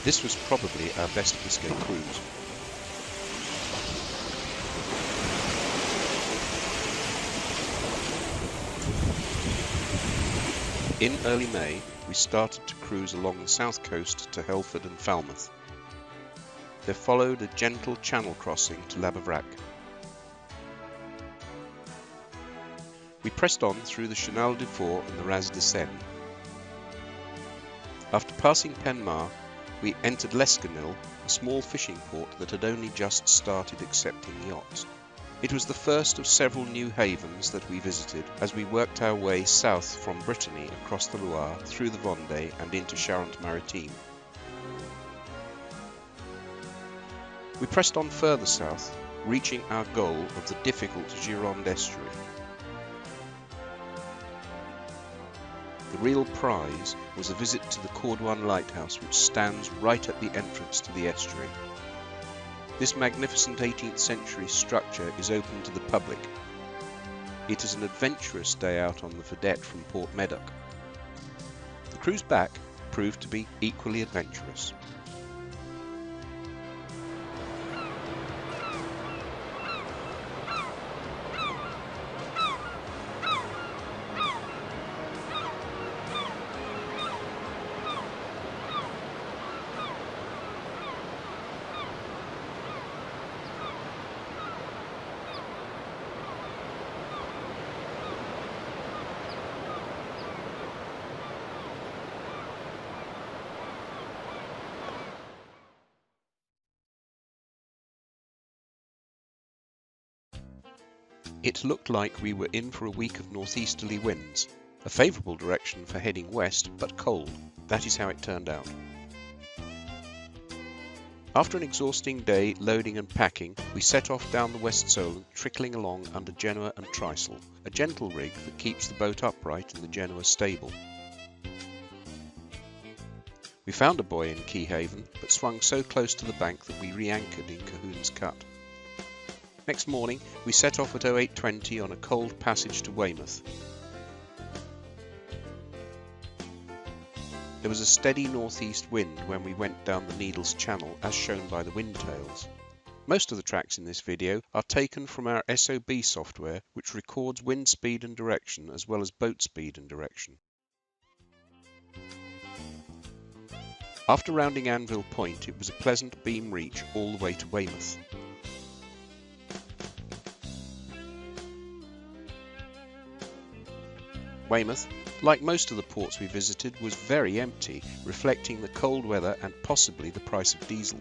This was probably our best Biscay cruise. In early May, we started to cruise along the south coast to Helford and Falmouth. There followed a gentle channel crossing to Labavrac. We pressed on through the Canal du Fort and the Raz de Seine. After passing Penmar, we entered Lesconil, a small fishing port that had only just started accepting yachts. It was the first of several new havens that we visited as we worked our way south from Brittany across the Loire, through the Vendée and into Charente-Maritime. We pressed on further south, reaching our goal of the difficult Gironde estuary. The real prize was a visit to the Cordouan lighthouse, which stands right at the entrance to the estuary. This magnificent 18th century structure is open to the public. It is an adventurous day out on the Foret from Port Medoc. The cruise back proved to be equally adventurous. It looked like we were in for a week of northeasterly winds, a favourable direction for heading west, but cold. That is how it turned out. After an exhausting day loading and packing, we set off down the West Solent, trickling along under Genoa and Trysail, a gentle rig that keeps the boat upright in the Genoa stable. We found a buoy in Key Haven, but swung so close to the bank that we re-anchored in Cahoon's Cut. Next morning, we set off at 08:20 on a cold passage to Weymouth. There was a steady northeast wind when we went down the Needles Channel, as shown by the wind tails. Most of the tracks in this video are taken from our SOB software, which records wind speed and direction as well as boat speed and direction. After rounding Anvil Point, it was a pleasant beam reach all the way to Weymouth. Weymouth, like most of the ports we visited, was very empty, reflecting the cold weather and possibly the price of diesel.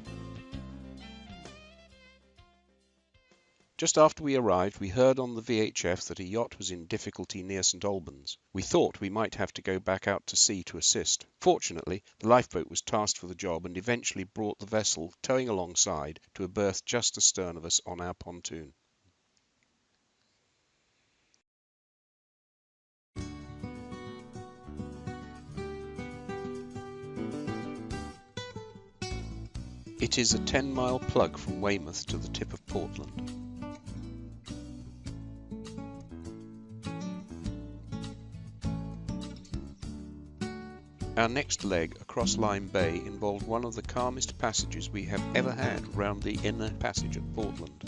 Just after we arrived, we heard on the VHF that a yacht was in difficulty near St Albans. We thought we might have to go back out to sea to assist. Fortunately, the lifeboat was tasked for the job and eventually brought the vessel, towing alongside, to a berth just astern of us on our pontoon. It is a 10-mile plug from Weymouth to the tip of Portland. Our next leg across Lyme Bay involved one of the calmest passages we have ever had round the inner passage at Portland.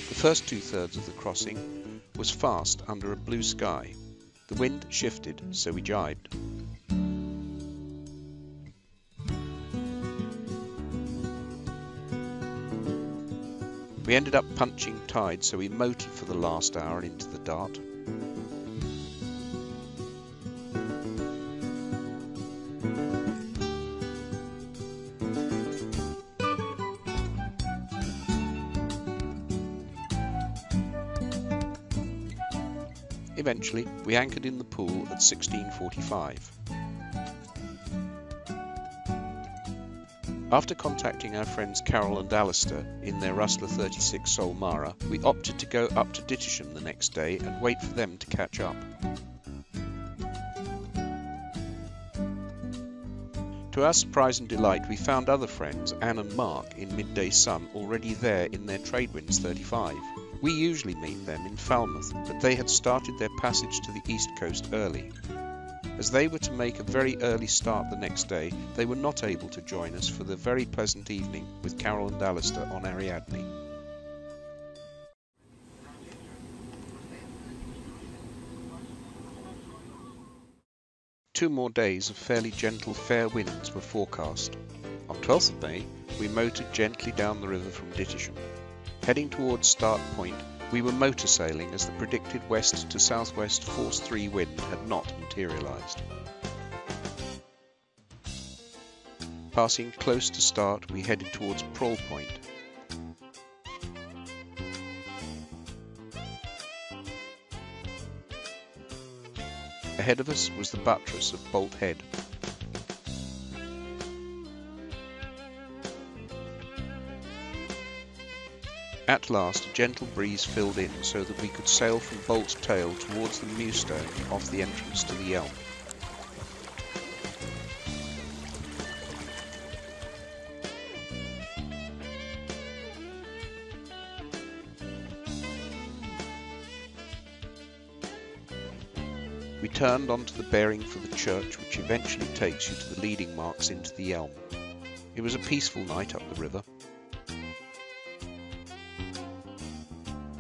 The first two-thirds of the crossing was fast under a blue sky. The wind shifted, so we jibed. We ended up punching tide, so we motored for the last hour into the Dart. Eventually, we anchored in the pool at 16:45. After contacting our friends Carol and Alistair in their Rustler 36 Sol Mara, we opted to go up to Dittisham the next day and wait for them to catch up. To our surprise and delight, we found other friends, Anne and Mark, in midday sun, already there in their Tradewinds 35. We usually meet them in Falmouth, but they had started their passage to the east coast early. As they were to make a very early start the next day, they were not able to join us for the very pleasant evening with Carol and Alistair on Ariadne. Two more days of fairly gentle fair winds were forecast. On 12th of May, we motored gently down the river from Dittisham. Heading towards Start Point, we were motor sailing as the predicted west to southwest force 3 wind had not materialised. Passing close to Start, we headed towards Prawl Point. Ahead of us was the buttress of Bolt Head. At last, a gentle breeze filled in so that we could sail from Bolt Tail towards the Mewstone off the entrance to the Elm. We turned onto the bearing for the church, which eventually takes you to the leading marks into the Elm. It was a peaceful night up the river.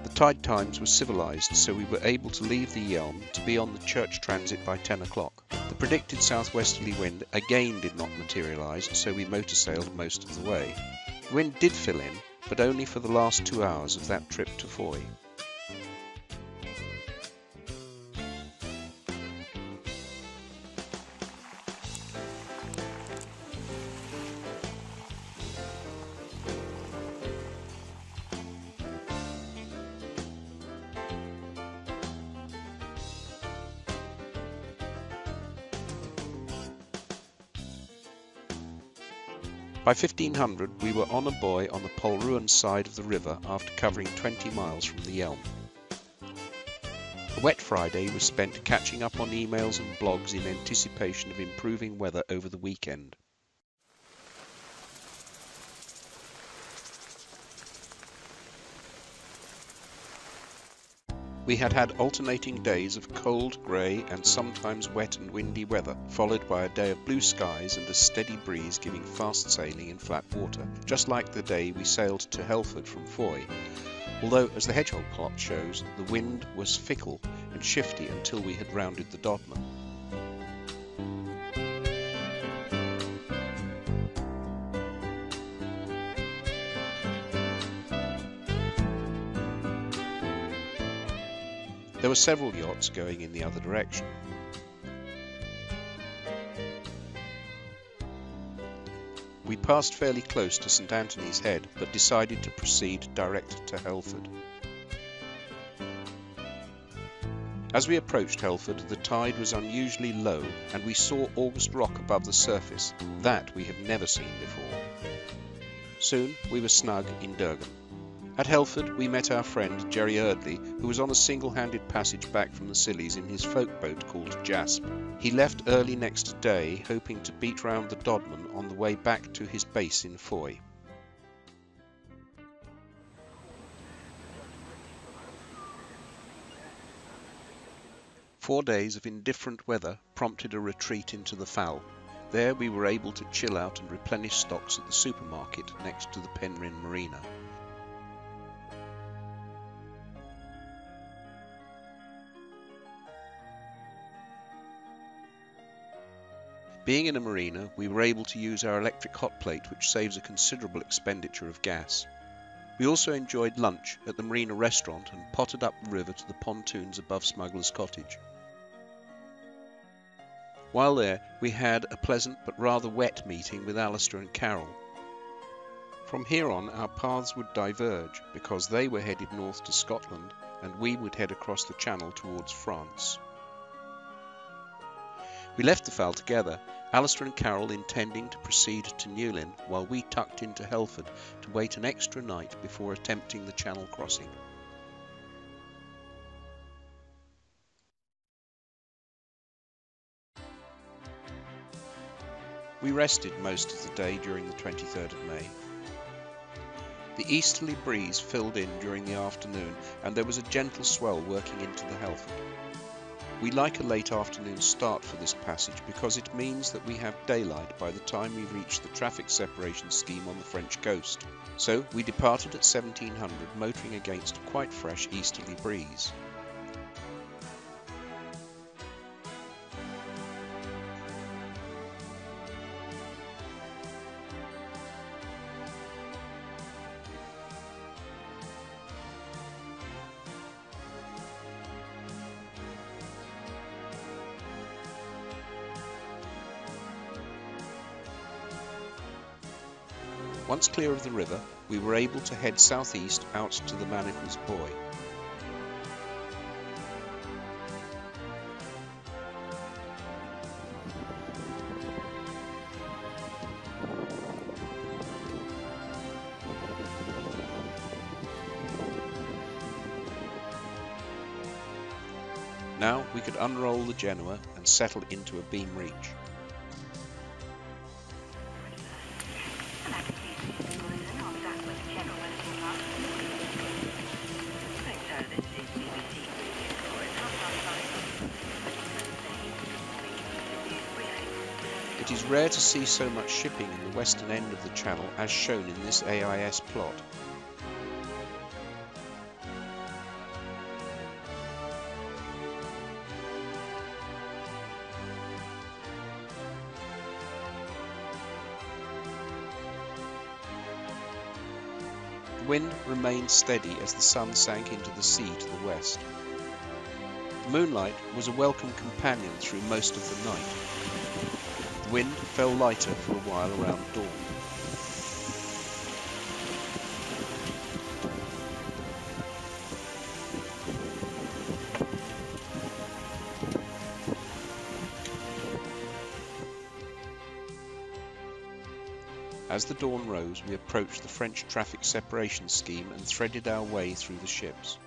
The tide times were civilised, so we were able to leave the Elm to be on the church transit by 10 o'clock. The predicted southwesterly wind again did not materialise, so we motor sailed most of the way. The wind did fill in, but only for the last 2 hours of that trip to Fowey. By 1500 we were on a buoy on the Polruan side of the river after covering 20 miles from the Elm. A wet Friday was spent catching up on emails and blogs in anticipation of improving weather over the weekend. We had had alternating days of cold, grey and sometimes wet and windy weather, followed by a day of blue skies and a steady breeze giving fast sailing in flat water, just like the day we sailed to Helford from Fowey, although, as the Hedgehog plot shows, the wind was fickle and shifty until we had rounded the Dartmouth. There were several yachts going in the other direction. We passed fairly close to St Anthony's Head, but decided to proceed direct to Helford. As we approached Helford, the tide was unusually low, and we saw August Rock above the surface. That we had never seen before. Soon we were snug in Durgan. At Helford, we met our friend Gironde, who was on a single-handed passage back from the Scillies in his folk boat called Jasp. He left early next day, hoping to beat round the Dodman on the way back to his base in Fowey. Four days of indifferent weather prompted a retreat into the Phare. There we were able to chill out and replenish stocks at the supermarket next to the Penryn Marina. Being in a marina, we were able to use our electric hot plate, which saves a considerable expenditure of gas. We also enjoyed lunch at the marina restaurant and pottered up the river to the pontoons above Smuggler's Cottage. While there, we had a pleasant but rather wet meeting with Alistair and Carol. From here on, our paths would diverge because they were headed north to Scotland and we would head across the channel towards France. We left the Phare together, Alistair and Carol intending to proceed to Newlyn while we tucked into Helford to wait an extra night before attempting the channel crossing. We rested most of the day during the 23rd of May. The easterly breeze filled in during the afternoon and there was a gentle swell working into the Helford. We like a late afternoon start for this passage because it means that we have daylight by the time we reach the traffic separation scheme on the French coast. So we departed at 1700, motoring against a quite fresh easterly breeze. Once clear of the river, we were able to head southeast out to the Manacles Buoy. Now we could unroll the Genoa and settle into a beam reach. It is rare to see so much shipping in the western end of the channel as shown in this AIS plot. The wind remained steady as the sun sank into the sea to the west. The moonlight was a welcome companion through most of the night. The wind fell lighter for a while around dawn. As the dawn rose, we approached the French traffic separation scheme and threaded our way through the ships.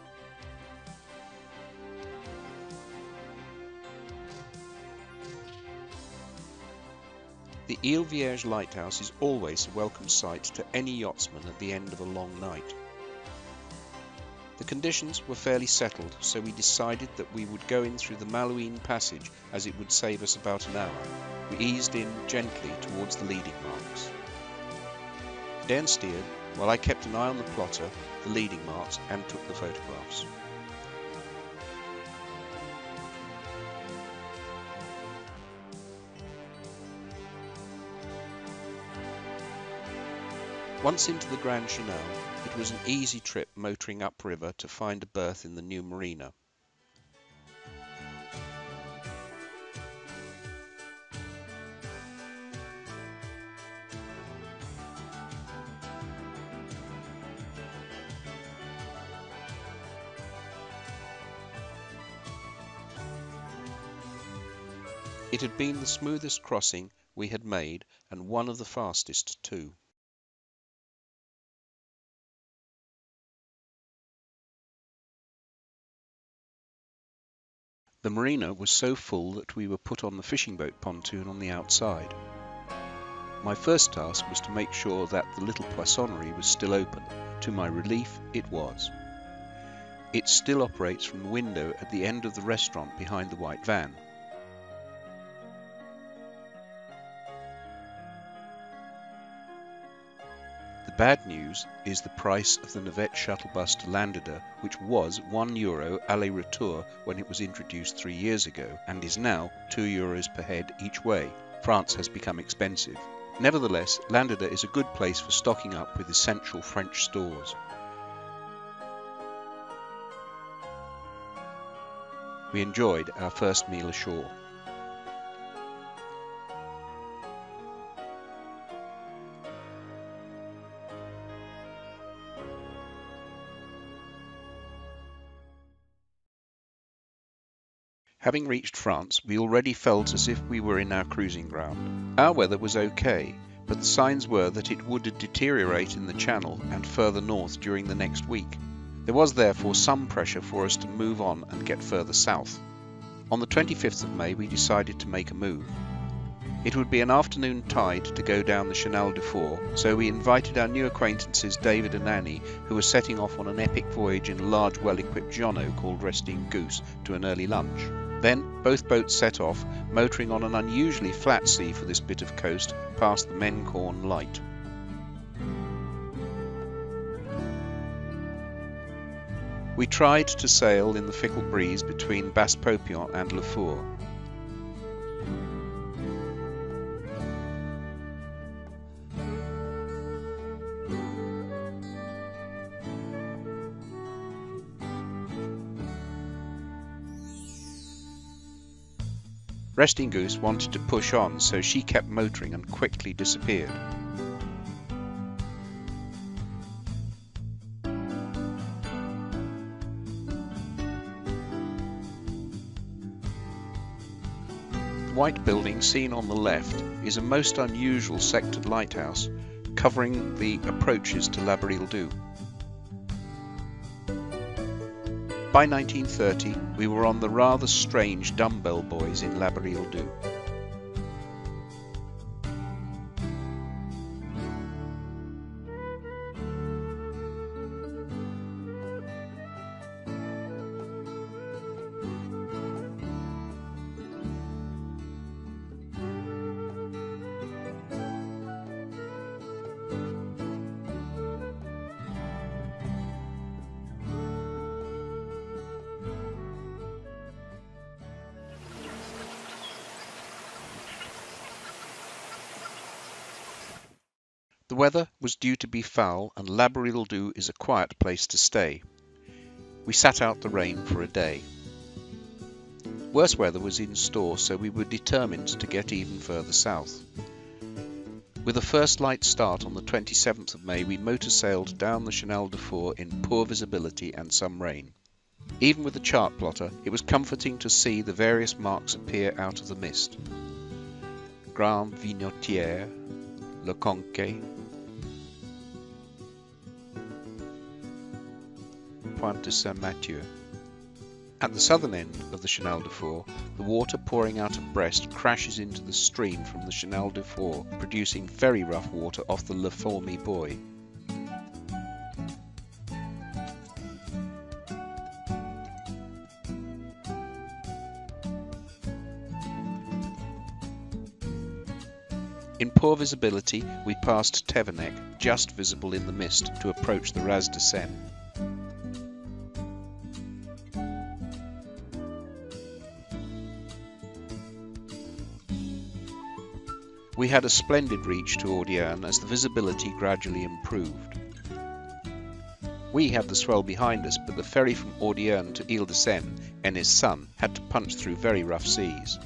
The Ile Vierge lighthouse is always a welcome sight to any yachtsman at the end of a long night. The conditions were fairly settled, so we decided that we would go in through the Malouine passage as it would save us about an hour. We eased in gently towards the leading marks. Dairne steered, while I kept an eye on the plotter, the leading marks, and took the photographs. Once into the Grand Canal, it was an easy trip motoring upriver to find a berth in the new marina. It had been the smoothest crossing we had made and one of the fastest too. The marina was so full that we were put on the fishing boat pontoon on the outside. My first task was to make sure that the little poissonnerie was still open. To my relief, it was. It still operates from the window at the end of the restaurant behind the white van. The bad news is the price of the Navette shuttle bus to Landida, which was €1 aller-retour when it was introduced 3 years ago, and is now €2 per head each way. France has become expensive. Nevertheless, Landida is a good place for stocking up with essential French stores. We enjoyed our first meal ashore. Having reached France, we already felt as if we were in our cruising ground. Our weather was okay, but the signs were that it would deteriorate in the Channel and further north during the next week. There was therefore some pressure for us to move on and get further south. On the 25th of May we decided to make a move. It would be an afternoon tide to go down the Canal du Fort, so we invited our new acquaintances David and Annie, who were setting off on an epic voyage in a large well-equipped Gironde called Resting Goose, to an early lunch. Then both boats set off, motoring on an unusually flat sea for this bit of coast, past the Mencorn Light. We tried to sail in the fickle breeze between Basse-Paupion and Le Four. Resting Goose wanted to push on, so she kept motoring and quickly disappeared. The white building seen on the left is a most unusual sectored lighthouse covering the approaches to La Belle-Île-Dieu. By 1930, we were on the rather strange dumbbell buoys in La Belle-Île-Dieu. The weather was due to be foul, and La Belle-Île-Dieu is a quiet place to stay. We sat out the rain for a day. Worse weather was in store, so we were determined to get even further south. With a first light start on the 27th of May, we motor sailed down the Canal du Fort in poor visibility and some rain. Even with the chart plotter, it was comforting to see the various marks appear out of the mist. Grande Vignotière, Le Conquet, Pointe de Saint-Mathieu. At the southern end of the Canal du Fort, the water pouring out of Brest crashes into the stream from the Canal du Fort, producing very rough water off the Le Fourmy buoy. In poor visibility, we passed Thévenet, just visible in the mist, to approach the Raz de Seine. We had a splendid reach to Dairne as the visibility gradually improved. We had the swell behind us, but the ferry from Dairne to Ile-de-Seine and his son had to punch through very rough seas.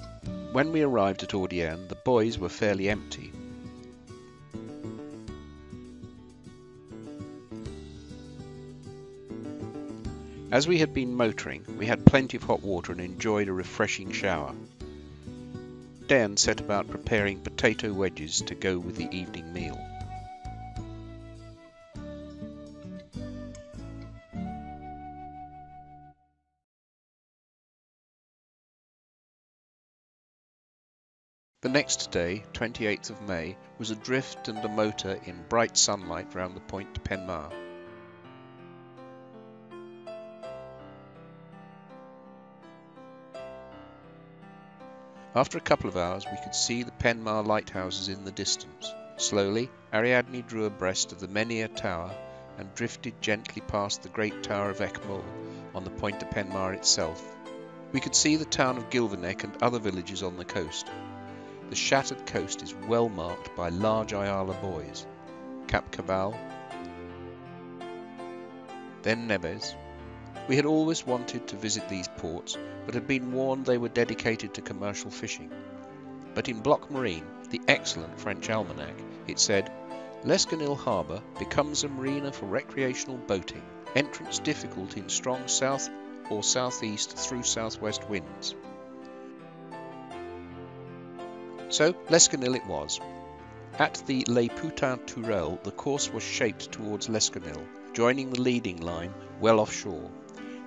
When we arrived at Dairne, the buoys were fairly empty. As we had been motoring, we had plenty of hot water and enjoyed a refreshing shower. Dairne set about preparing potato wedges to go with the evening meal. The next day, 28th of May, was adrift and a motor in bright sunlight round the Point de Penmar. After a couple of hours, we could see the Penmar lighthouses in the distance. Slowly, Ariadne drew abreast of the Menhir Tower and drifted gently past the great tower of Équimaux on the Point de Penmar itself. We could see the town of Gilvenec and other villages on the coast. The shattered coast is well marked by large Ayala buoys. Cap Cabal, then Neves. We had always wanted to visit these ports, but had been warned they were dedicated to commercial fishing. But in Bloc Marine, the excellent French almanac, it said, Lesconil harbour becomes a marina for recreational boating, entrance difficult in strong south or southeast through southwest winds. So Lesconil it was. At the Les Putains Tourelles, the course was shaped towards Lesconil, joining the leading line well offshore.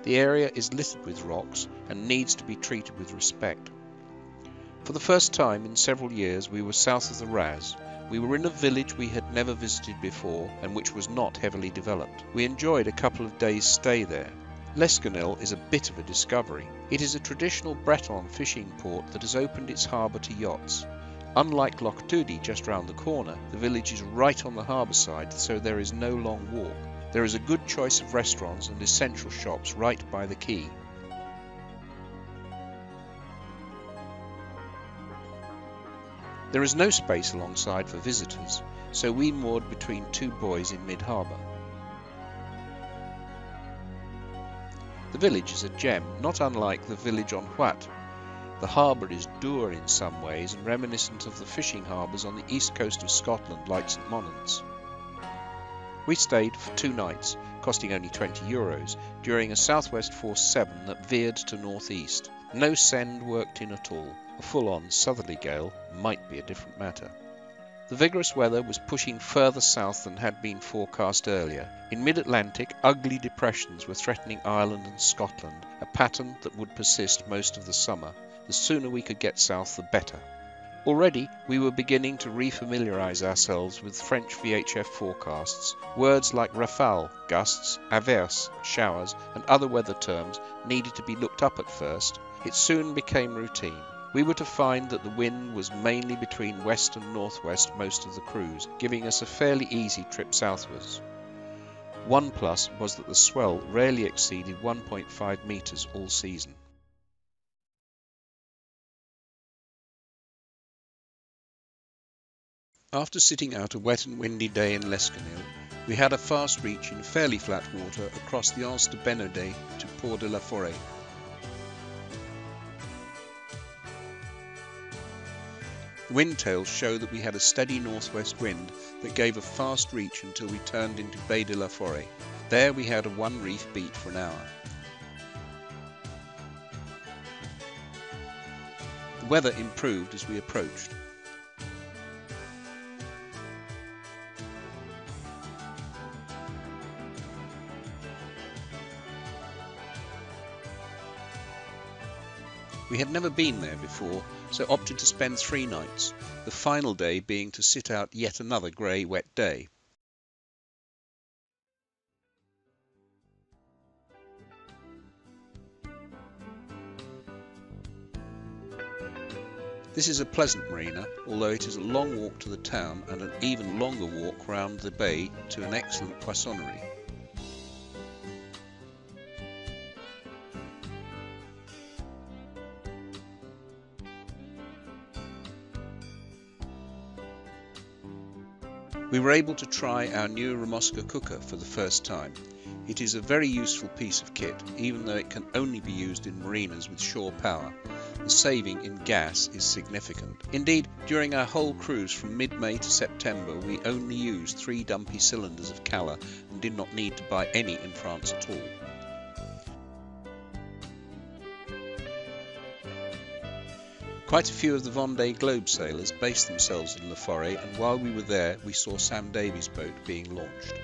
The area is littered with rocks and needs to be treated with respect. For the first time in several years we were south of the Raz. We were in a village we had never visited before and which was not heavily developed. We enjoyed a couple of days' stay there. Lesconil is a bit of a discovery. It is a traditional Breton fishing port that has opened its harbour to yachts. Unlike Loch Tudi just round the corner, the village is right on the harbour side, so there is no long walk. There is a good choice of restaurants and essential shops right by the quay. There is no space alongside for visitors, so we moored between two buoys in mid-harbour. The village is a gem, not unlike the village on Huat. The harbour is dour in some ways and reminiscent of the fishing harbours on the east coast of Scotland like St Monans. We stayed for 2 nights, costing only €20, during a southwest force 7 that veered to northeast. No send worked in at all. A full-on southerly gale might be a different matter. The vigorous weather was pushing further south than had been forecast earlier. In mid-Atlantic, ugly depressions were threatening Ireland and Scotland, a pattern that would persist most of the summer. The sooner we could get south, the better. Already we were beginning to refamiliarise ourselves with French VHF forecasts. Words like rafale, gusts, averse, showers, and other weather terms needed to be looked up at first. It soon became routine. We were to find that the wind was mainly between west and northwest most of the cruise, giving us a fairly easy trip southwards. One plus was that the swell rarely exceeded 1.5 metres all season. After sitting out a wet and windy day in Lesconil, we had a fast reach in fairly flat water across the Anse de Benaudet to Port de la Foret. The wind tails show that we had a steady northwest wind that gave a fast reach until we turned into Baie de la Foret. There we had a one reef beat for an hour. The weather improved as we approached. We had never been there before, so opted to spend 3 nights, the final day being to sit out yet another grey, wet day. This is a pleasant marina, although it is a long walk to the town and an even longer walk round the bay to an excellent poissonnerie. We were able to try our new Ramoska cooker for the first time. It is a very useful piece of kit, even though it can only be used in marinas with shore power. The saving in gas is significant. Indeed, during our whole cruise from mid-May to September, we only used 3 dumpy cylinders of calla and did not need to buy any in France at all. Quite a few of the Vendée Globe sailors based themselves in La Foret, and while we were there we saw Sam Davies' boat being launched.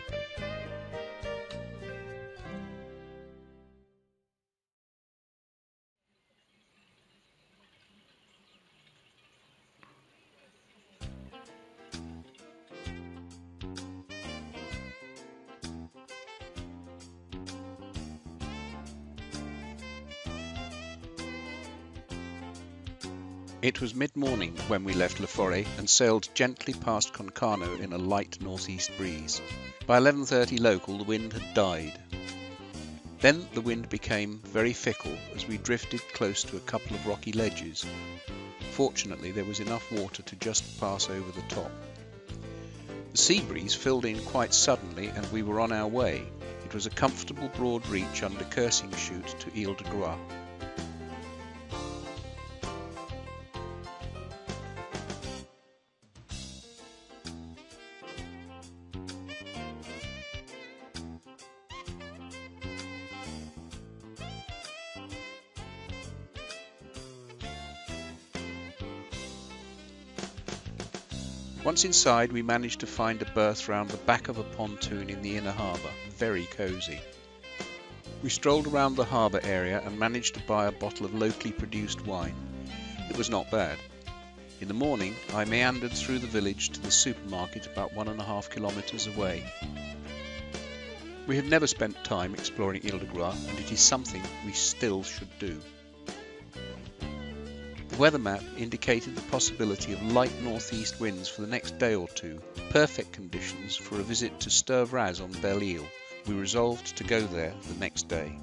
It was mid-morning when we left La Foret and sailed gently past Concarneau in a light northeast breeze. By 11:30 local the wind had died. Then the wind became very fickle as we drifted close to a couple of rocky ledges. Fortunately there was enough water to just pass over the top. The sea breeze filled in quite suddenly and we were on our way. It was a comfortable broad reach under Cursing Chute to Ile de Groix. Once inside, we managed to find a berth round the back of a pontoon in the inner harbour, very cosy. We strolled around the harbour area and managed to buy a bottle of locally produced wine. It was not bad. In the morning, I meandered through the village to the supermarket about 1.5 kilometres away. We have never spent time exploring Ile-de-Groix, and it is something we still should do. The weather map indicated the possibility of light northeast winds for the next day or two, perfect conditions for a visit to Ster-Vraz on Belle-Île. We resolved to go there the next day.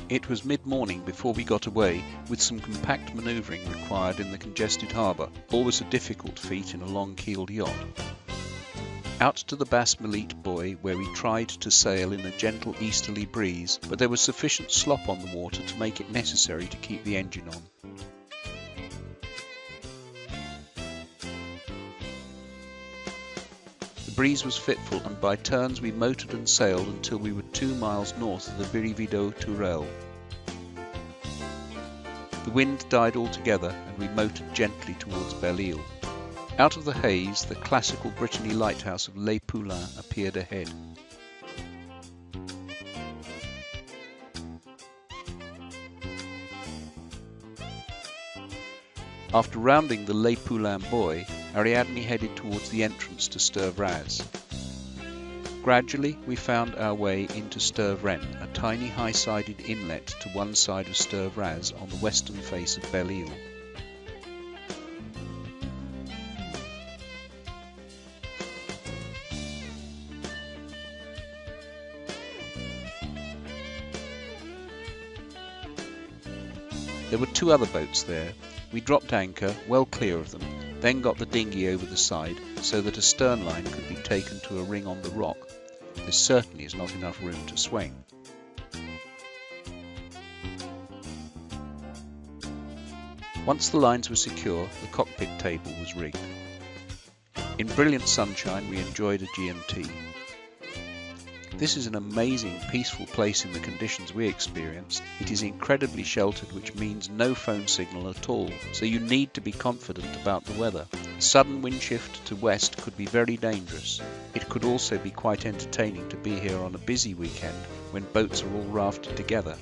It was mid-morning before we got away, with some compact manoeuvring required in the congested harbour, always a difficult feat in a long-keeled yacht. Out to the Basse-Melite buoy, where we tried to sail in a gentle easterly breeze, but there was sufficient slop on the water to make it necessary to keep the engine on. The breeze was fitful, and by turns we motored and sailed until we were 2 miles north of the Birivido-Tourelle. The wind died altogether, and we motored gently towards Belle-Île. Out of the haze, the classical Brittany lighthouse of Les Poulains appeared ahead. After rounding the Les Poulains buoy, Ariadne headed towards the entrance to Ster-Vraz. Gradually, we found our way into Ster-Vren, a tiny high-sided inlet to one side of Ster-Vraz on the western face of Belle-Île. There were 2 other boats there. We dropped anchor, well clear of them, then got the dinghy over the side so that a stern line could be taken to a ring on the rock. There certainly is not enough room to swing. Once the lines were secure, the cockpit table was rigged. In brilliant sunshine, we enjoyed a G&T. This is an amazing, peaceful place in the conditions we experienced. It is incredibly sheltered, which means no phone signal at all, so you need to be confident about the weather. A sudden wind shift to west could be very dangerous. It could also be quite entertaining to be here on a busy weekend when boats are all rafted together.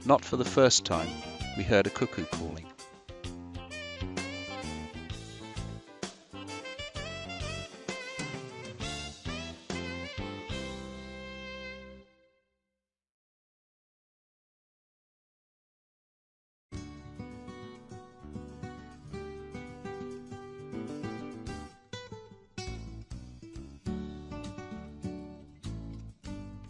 Not for the first time, we heard a cuckoo calling.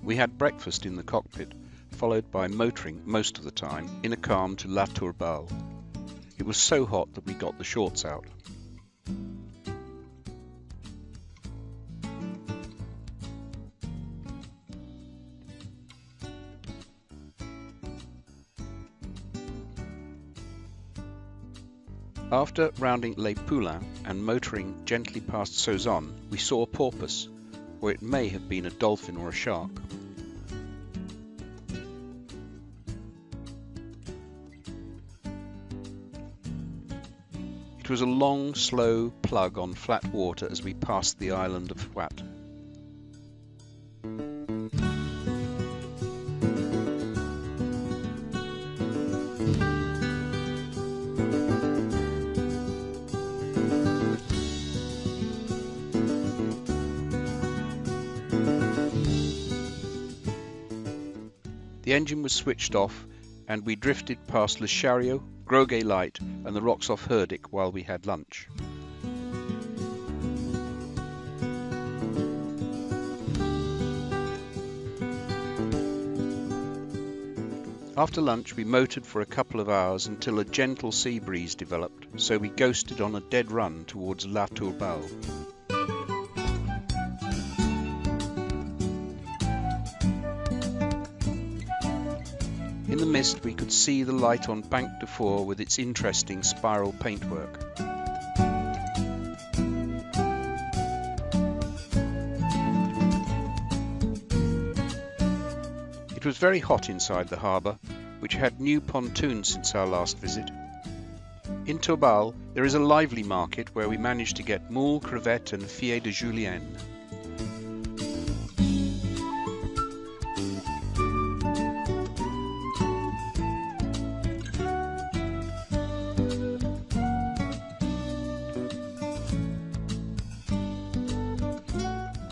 We had breakfast in the cockpit, followed by motoring most of the time in a calm to La Turballe. It was so hot that we got the shorts out. After rounding Les Poulains and motoring gently past Solent, we saw a porpoise, or it may have been a dolphin or a shark. It was a long, slow plug on flat water as we passed the island of Foret. The engine was switched off, and we drifted past Le Chariot, Groguet Light, and the rocks off Herdic while we had lunch. After lunch, we motored for a couple of hours until a gentle sea breeze developed, so we ghosted on a dead run towards La Turballe. In the mist we could see the light on Bank de Foret with its interesting spiral paintwork. It was very hot inside the harbour, which had new pontoons since our last visit. In Turballe there is a lively market where we managed to get moules, crevettes and filets de julienne.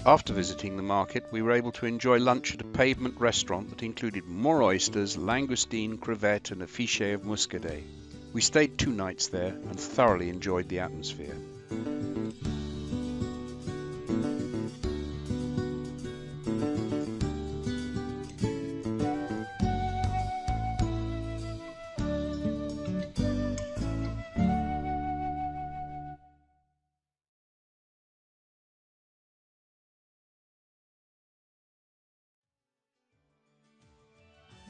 After visiting the market, we were able to enjoy lunch at a pavement restaurant that included more oysters, langoustine, crevettes and a fichet of muscadet. We stayed 2 nights there and thoroughly enjoyed the atmosphere.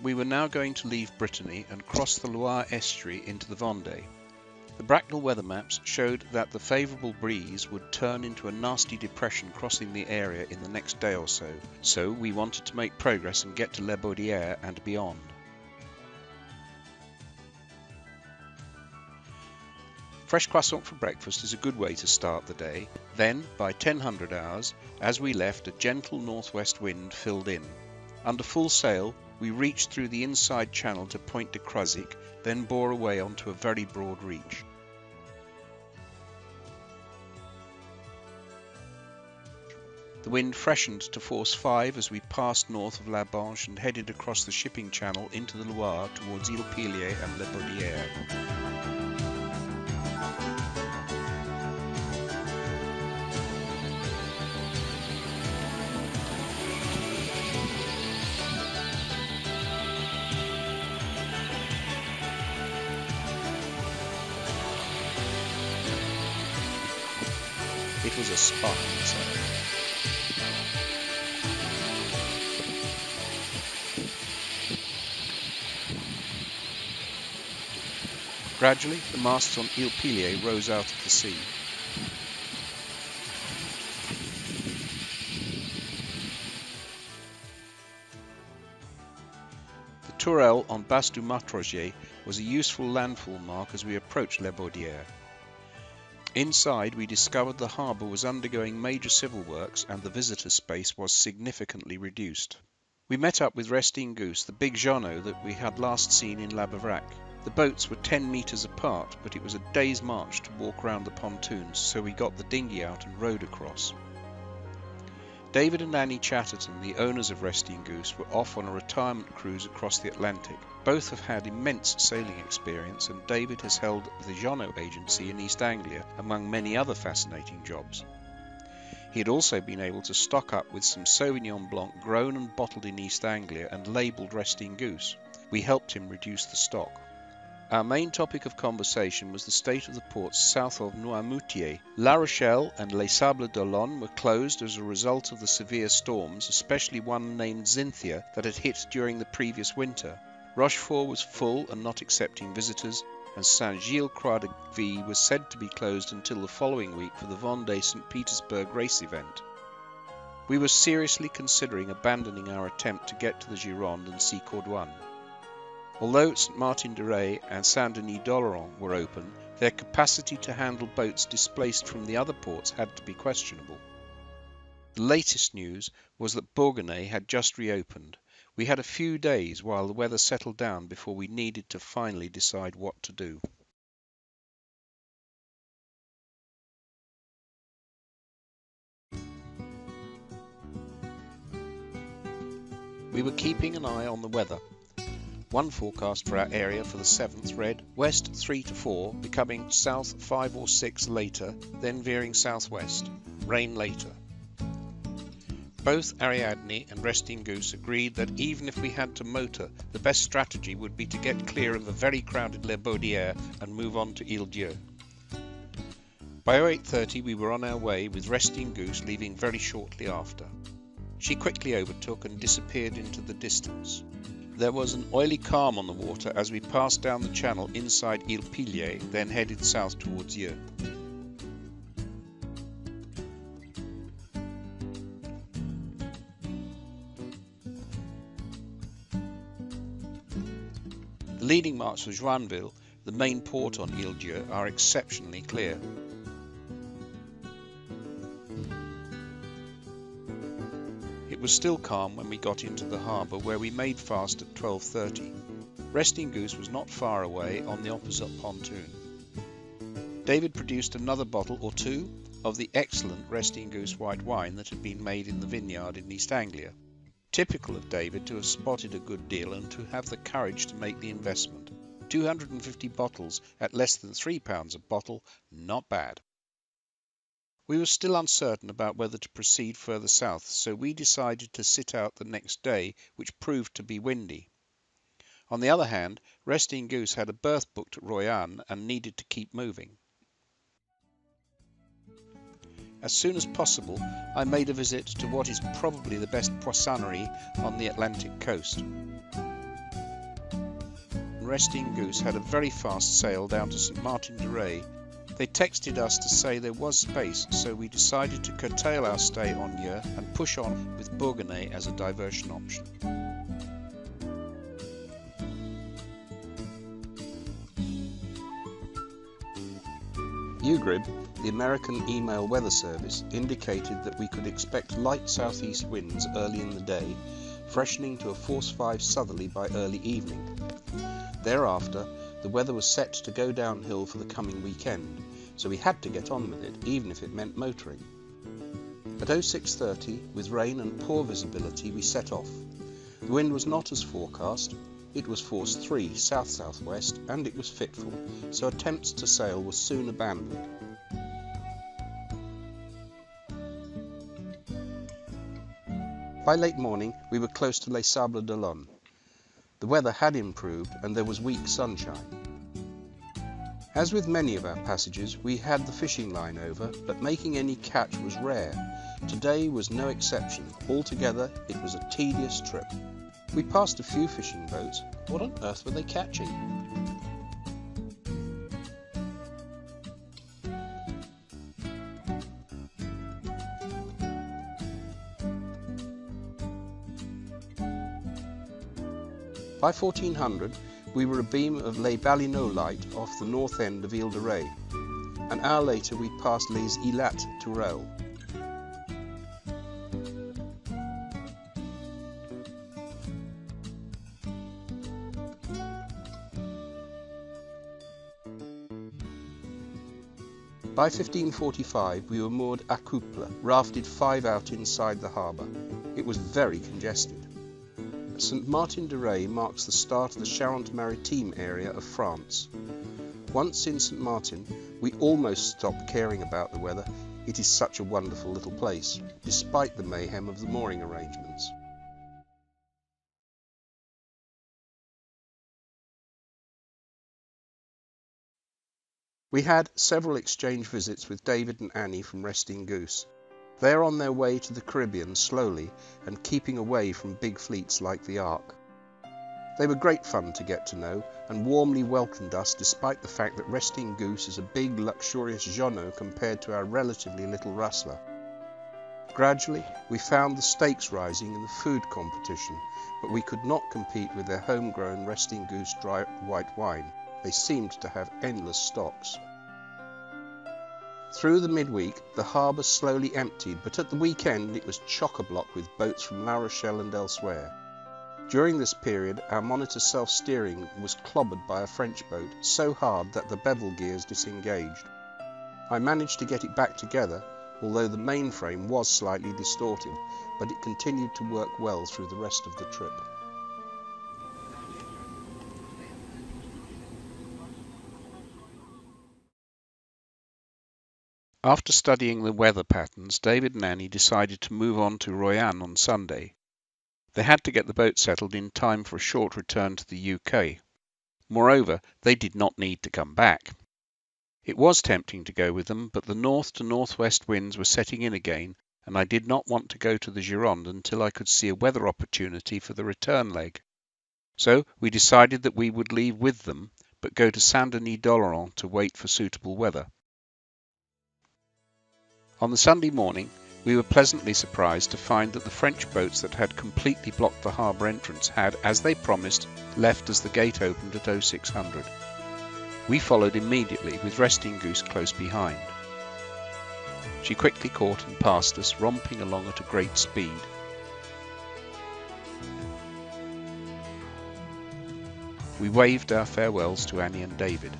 We were now going to leave Brittany and cross the Loire estuary into the Vendée. The Bracknell weather maps showed that the favourable breeze would turn into a nasty depression crossing the area in the next day or so, so we wanted to make progress and get to Les Baudières and beyond. Fresh croissant for breakfast is a good way to start the day. Then, by 1000 hours, as we left, a gentle northwest wind filled in. Under full sail, we reached through the inside channel to Point de Croisic, then bore away onto a very broad reach. The wind freshened to force 5 as we passed north of La Banche and headed across the shipping channel into the Loire towards Ile-Pilier and Les Baudières. It was a sparkling sail. Gradually, the masts on Ile-Pilier rose out of the sea. The Tourelle on Basse du Martrogier was a useful landfall mark as we approached Les Baudières. Inside, we discovered the harbour was undergoing major civil works and the visitor space was significantly reduced. We met up with Resting Goose, the big Gironde that we had last seen in La Bavrac. The boats were 10 metres apart, but it was a day's march to walk round the pontoons, so we got the dinghy out and rowed across. David and Annie Chatterton, the owners of Resting Goose, were off on a retirement cruise across the Atlantic. Both have had immense sailing experience, and David has held the Gironde agency in East Anglia, among many other fascinating jobs. He had also been able to stock up with some Sauvignon Blanc grown and bottled in East Anglia and labelled Resting Goose. We helped him reduce the stock. Our main topic of conversation was the state of the ports south of Noirmoutier. La Rochelle and Les Sables d'Olonne were closed as a result of the severe storms, especially one named Cynthia that had hit during the previous winter. Rochefort was full and not accepting visitors, and Saint-Gilles-Croix-de-Vie was said to be closed until the following week for the Vendée St. Petersburg race event. We were seriously considering abandoning our attempt to get to the Gironde and see Cordouan. Although St. Martin-de-Ré and Saint-Denis-d'Oléron were open, their capacity to handle boats displaced from the other ports had to be questionable. The latest news was that Bourgogne had just reopened. We had a few days while the weather settled down before we needed to finally decide what to do. We were keeping an eye on the weather. One forecast for our area for the 7th read west 3 to 4, becoming south 5 or 6 later, then veering southwest. Rain later. Both Ariadne and Resting Goose agreed that even if we had to motor, the best strategy would be to get clear of the very crowded Les Baudières and move on to Ile-Dieu. By 08:30 we were on our way, with Resting Goose leaving very shortly after. She quickly overtook and disappeared into the distance. There was an oily calm on the water as we passed down the channel inside Ile Pilier, then headed south towards Yeux. The leading marks for Joinville, the main port on Ile d'Yeu, are exceptionally clear. It was still calm when we got into the harbour, where we made fast at 12:30. Resting Goose was not far away on the opposite pontoon. David produced another bottle or two of the excellent Resting Goose white wine that had been made in the vineyard in East Anglia. Typical of David to have spotted a good deal and to have the courage to make the investment. 250 bottles at less than £3 a bottle, not bad. We were still uncertain about whether to proceed further south, so we decided to sit out the next day, which proved to be windy. On the other hand, Resting Goose had a berth booked at Royan and needed to keep moving. As soon as possible, I made a visit to what is probably the best poissonnerie on the Atlantic coast. Resting Goose had a very fast sail down to St Martin de Ré. They texted us to say there was space, so we decided to curtail our stay on Yeux and push on with Bourgogne as a diversion option. UGRIB, the American email weather service, indicated that we could expect light southeast winds early in the day, freshening to a force 5 southerly by early evening. Thereafter, the weather was set to go downhill for the coming weekend, so we had to get on with it, even if it meant motoring. At 06:30, with rain and poor visibility, we set off. The wind was not as forecast. It was force 3 south-southwest, and it was fitful, so attempts to sail were soon abandoned. By late morning, we were close to Les Sables d'Olonne. The weather had improved, and there was weak sunshine. As with many of our passages, we had the fishing line over, but making any catch was rare. Today was no exception. Altogether, it was a tedious trip. We passed a few fishing boats. What on earth were they catching? By 1400, we were abeam of Les Balinots light off the north end of Ile de Ré. An hour later, we passed Les Îlats Tourelles. By 1545, we were moored à Couple, rafted 5 out inside the harbour. It was very congested. St Martin de Ré marks the start of the Charente-Maritime area of France. Once in St Martin, we almost stopped caring about the weather. It is such a wonderful little place, despite the mayhem of the mooring arrangements. We had several exchange visits with David and Annie from Resting Goose. They are on their way to the Caribbean slowly and keeping away from big fleets like the Ark. They were great fun to get to know and warmly welcomed us despite the fact that Resting Goose is a big luxurious Gironde compared to our relatively little Rustler. Gradually we found the stakes rising in the food competition, but we could not compete with their homegrown Resting Goose dry white wine. They seemed to have endless stocks. Through the midweek, the harbour slowly emptied, but at the weekend it was chock-a-block with boats from La Rochelle and elsewhere. During this period, our monitor self-steering was clobbered by a French boat so hard that the bevel gears disengaged. I managed to get it back together, although the mainframe was slightly distorted, but it continued to work well through the rest of the trip. After studying the weather patterns, David and Annie decided to move on to Royan on Sunday. They had to get the boat settled in time for a short return to the UK. Moreover, they did not need to come back. It was tempting to go with them, but the north to northwest winds were setting in again, and I did not want to go to the Gironde until I could see a weather opportunity for the return leg. So we decided that we would leave with them, but go to Saint-Denis-d'Oléron to wait for suitable weather. On the Sunday morning, we were pleasantly surprised to find that the French boats that had completely blocked the harbour entrance had, as they promised, left as the gate opened at 0600. We followed immediately, with Resting Goose close behind. She quickly caught and passed us, romping along at a great speed. We waved our farewells to Annie and David.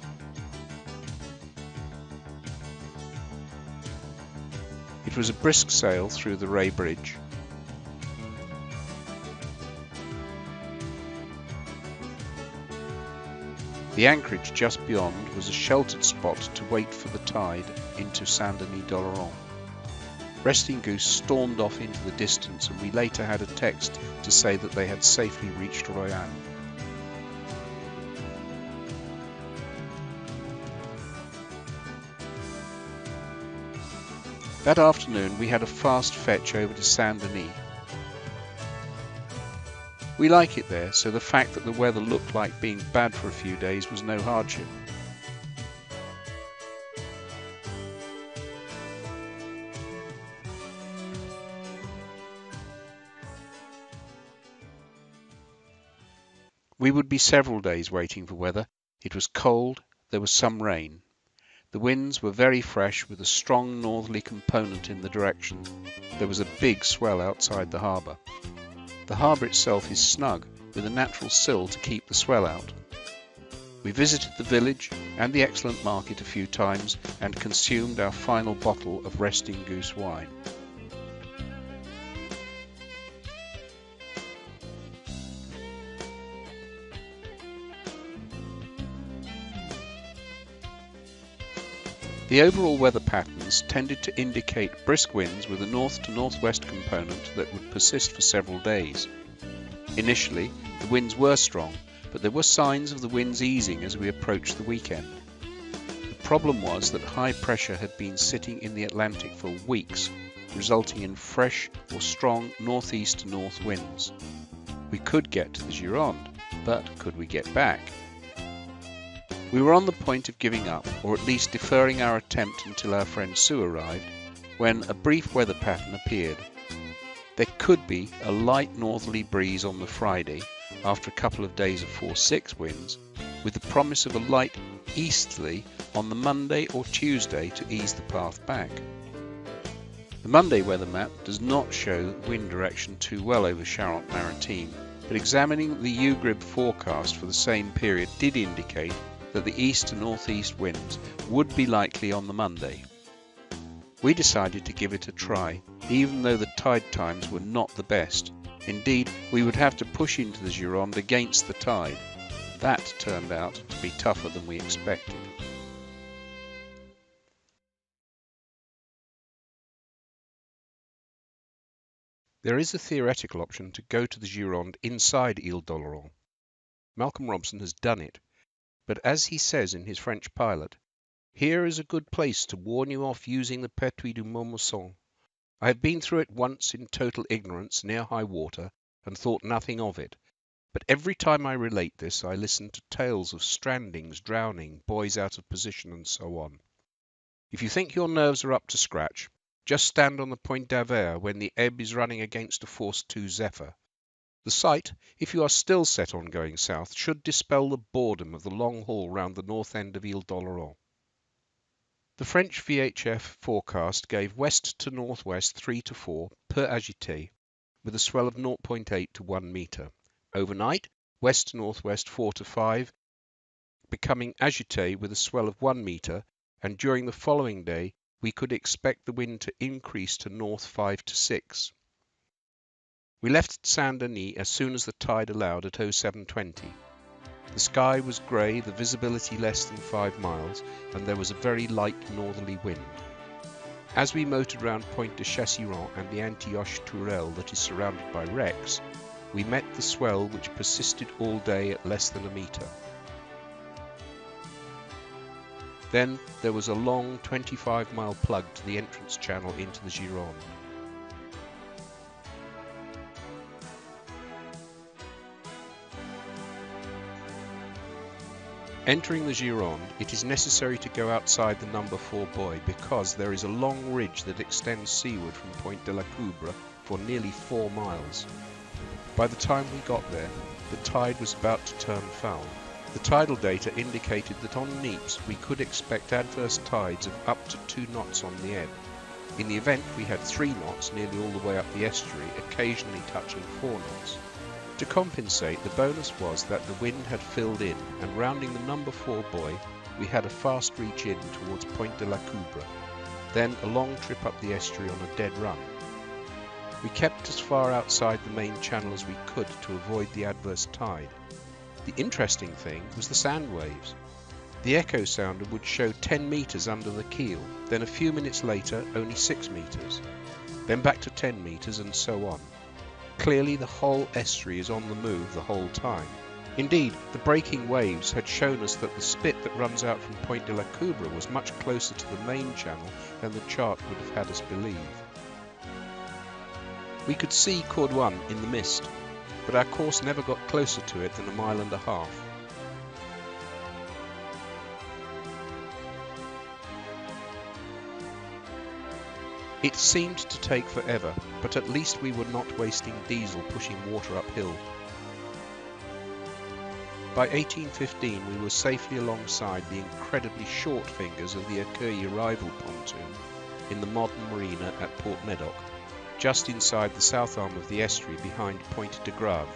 It was a brisk sail through the Ray Bridge. The anchorage just beyond was a sheltered spot to wait for the tide into Saint-Denis-d'Oléron. Resting Goose stormed off into the distance, and we later had a text to say that they had safely reached Royan. That afternoon we had a fast fetch over to Saint-Denis. We like it there, so the fact that the weather looked like being bad for a few days was no hardship. We would be several days waiting for weather. It was cold, there was some rain. The winds were very fresh, with a strong northerly component in the direction. There was a big swell outside the harbour. The harbour itself is snug, with a natural sill to keep the swell out. We visited the village and the excellent market a few times, and consumed our final bottle of Resting Goose wine. The overall weather patterns tended to indicate brisk winds with a north to northwest component that would persist for several days. Initially, the winds were strong, but there were signs of the winds easing as we approached the weekend. The problem was that high pressure had been sitting in the Atlantic for weeks, resulting in fresh or strong northeast to north winds. We could get to the Gironde, but could we get back? We were on the point of giving up, or at least deferring our attempt until our friend Sue arrived, when a brief weather pattern appeared. There could be a light northerly breeze on the Friday, after a couple of days of 4-6 winds, with the promise of a light easterly on the Monday or Tuesday to ease the path back. The Monday weather map does not show wind direction too well over Charente-Maritime, but examining the UGRIB forecast for the same period did indicate that the east to northeast winds would be likely on the Monday. We decided to give it a try, even though the tide times were not the best. Indeed, we would have to push into the Gironde against the tide. That turned out to be tougher than we expected. There is a theoretical option to go to the Gironde inside Ile d'Oléron. Malcolm Robson has done it, but as he says in his French pilot, "Here is a good place to warn you off using the Pertuis du Montmousson. I have been through it once in total ignorance near high water and thought nothing of it, but every time I relate this I listen to tales of strandings, drowning, boys out of position, and so on. If you think your nerves are up to scratch, just stand on the Point d'Avert when the ebb is running against a force 2 zephyr. The sight, if you are still set on going south, should dispel the boredom of the long haul round the north end of Ile d'Oléron." The French VHF forecast gave west to northwest 3 to 4 per agité, with a swell of 0.8 to 1 metre. Overnight, west to northwest 4 to 5, becoming agité with a swell of 1 metre, and during the following day we could expect the wind to increase to north 5 to 6. We left Saint-Denis as soon as the tide allowed at 07:20. The sky was grey, the visibility less than 5 miles, and there was a very light northerly wind. As we motored round Point de Chassiron and the Antioche Tourelle that is surrounded by wrecks, we met the swell which persisted all day at less than a metre. Then there was a long 25-mile plug to the entrance channel into the Gironde. Entering the Gironde, it is necessary to go outside the number 4 buoy because there is a long ridge that extends seaward from Point de la Coubre for nearly 4 miles. By the time we got there, the tide was about to turn foul. The tidal data indicated that on neaps we could expect adverse tides of up to 2 knots on the ebb. In the event we had 3 knots nearly all the way up the estuary, occasionally touching 4 knots. To compensate, the bonus was that the wind had filled in, and rounding the number 4 buoy, we had a fast reach in towards Point de la Coubre, then a long trip up the estuary on a dead run. We kept as far outside the main channel as we could to avoid the adverse tide. The interesting thing was the sand waves. The echo sounder would show 10 metres under the keel, then a few minutes later only 6 metres, then back to 10 metres and so on. Clearly the whole estuary is on the move the whole time. Indeed, the breaking waves had shown us that the spit that runs out from Point de la Coubre was much closer to the main channel than the chart would have had us believe. We could see Cordouan in the mist, but our course never got closer to it than a mile and a half. It seemed to take forever, but at least we were not wasting diesel pushing water uphill. By 1815 we were safely alongside the incredibly short fingers of the Accueil arrival pontoon in the modern marina at Port Medoc, just inside the south arm of the estuary behind Point de Grave.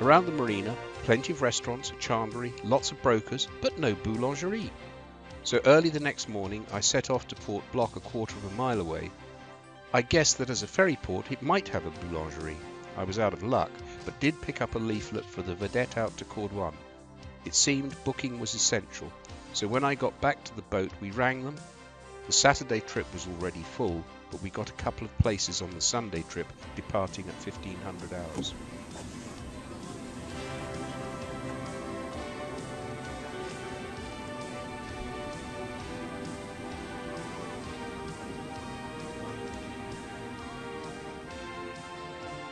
Around the marina, plenty of restaurants, a chandlery, lots of brokers, but no boulangerie. So early the next morning I set off to Port Bloc a quarter of a mile away. I guessed that as a ferry port it might have a boulangerie. I was out of luck, but did pick up a leaflet for the vedette out to Cordouan. It seemed booking was essential, so when I got back to the boat we rang them. The Saturday trip was already full, but we got a couple of places on the Sunday trip departing at 1500 hours.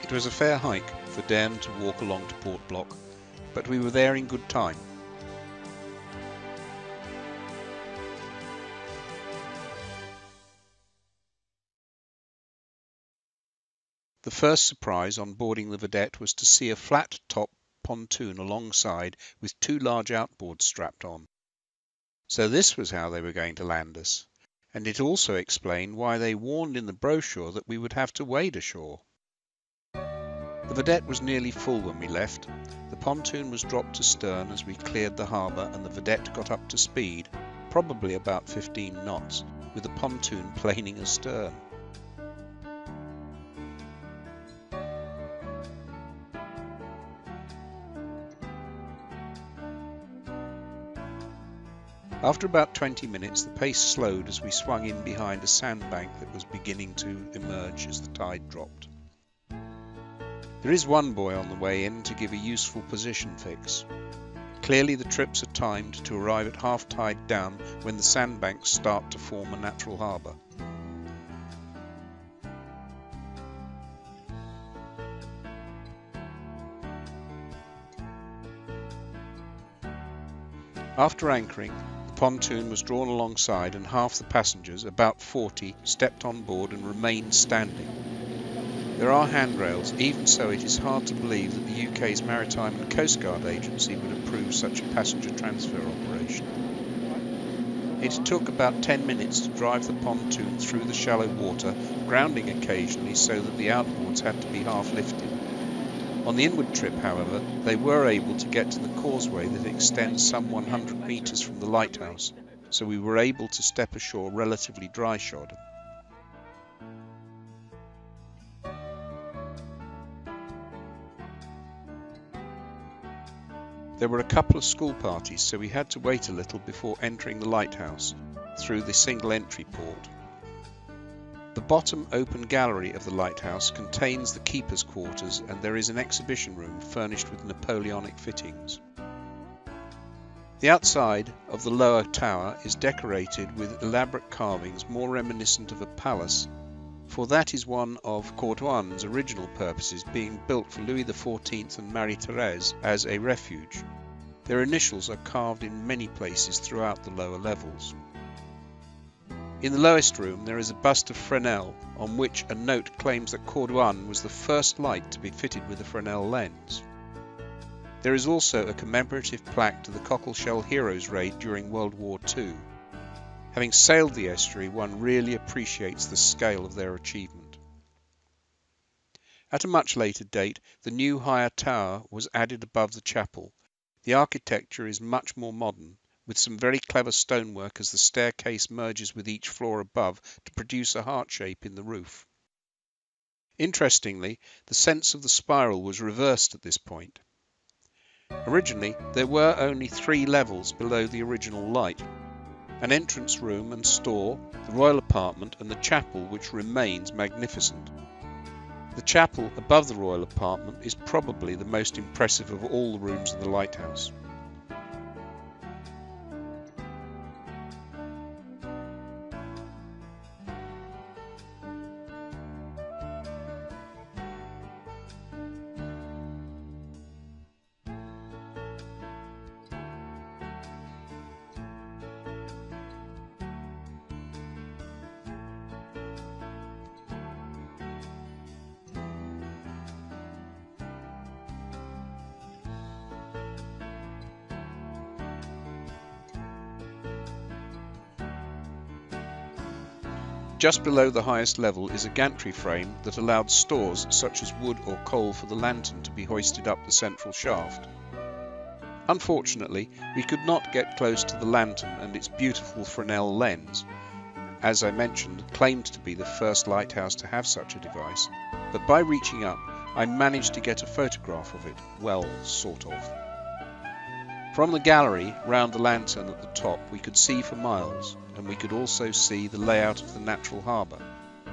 It was a fair hike for Dairne to walk along to Port Bloc, but we were there in good time. The first surprise on boarding the vedette was to see a flat-top pontoon alongside with 2 large outboards strapped on. So this was how they were going to land us, and it also explained why they warned in the brochure that we would have to wade ashore. The vedette was nearly full when we left. The pontoon was dropped to stern as we cleared the harbour and the vedette got up to speed, probably about 15 knots, with the pontoon planing astern. After about 20 minutes the pace slowed as we swung in behind a sandbank that was beginning to emerge as the tide dropped. There is one buoy on the way in to give a useful position fix. Clearly the trips are timed to arrive at half tide down when the sandbanks start to form a natural harbour. After anchoring, the pontoon was drawn alongside and half the passengers, about 40, stepped on board and remained standing. There are handrails, even so it is hard to believe that the UK's Maritime and Coast Guard Agency would approve such a passenger transfer operation. It took about 10 minutes to drive the pontoon through the shallow water, grounding occasionally so that the outboards had to be half lifted. On the inward trip, however, they were able to get to the causeway that extends some 100 metres from the lighthouse, so we were able to step ashore relatively dry-shod. There were a couple of school parties, so we had to wait a little before entering the lighthouse, through the single entry port. The bottom open gallery of the lighthouse contains the keeper's quarters and there is an exhibition room furnished with Napoleonic fittings. The outside of the lower tower is decorated with elaborate carvings more reminiscent of a palace, for that is one of Cordouan's original purposes, being built for Louis XIV and Marie-Thérèse as a refuge. Their initials are carved in many places throughout the lower levels. In the lowest room there is a bust of Fresnel, on which a note claims that Cordouan was the first light to be fitted with a Fresnel lens. There is also a commemorative plaque to the Cockleshell Heroes raid during World War II. Having sailed the estuary, one really appreciates the scale of their achievement. At a much later date, the new higher tower was added above the chapel. The architecture is much more modern, with some very clever stonework as the staircase merges with each floor above to produce a heart shape in the roof. Interestingly, the sense of the spiral was reversed at this point. Originally, there were only 3 levels below the original light: an entrance room and store, the royal apartment, and the chapel, which remains magnificent. The chapel above the royal apartment is probably the most impressive of all the rooms of the lighthouse. Just below the highest level is a gantry frame that allowed stores such as wood or coal for the lantern to be hoisted up the central shaft. Unfortunately, we could not get close to the lantern and its beautiful Fresnel lens, as I mentioned, claimed to be the first lighthouse to have such a device, but by reaching up I managed to get a photograph of it, well, sort of. From the gallery round the lantern at the top we could see for miles, and we could also see the layout of the natural harbour,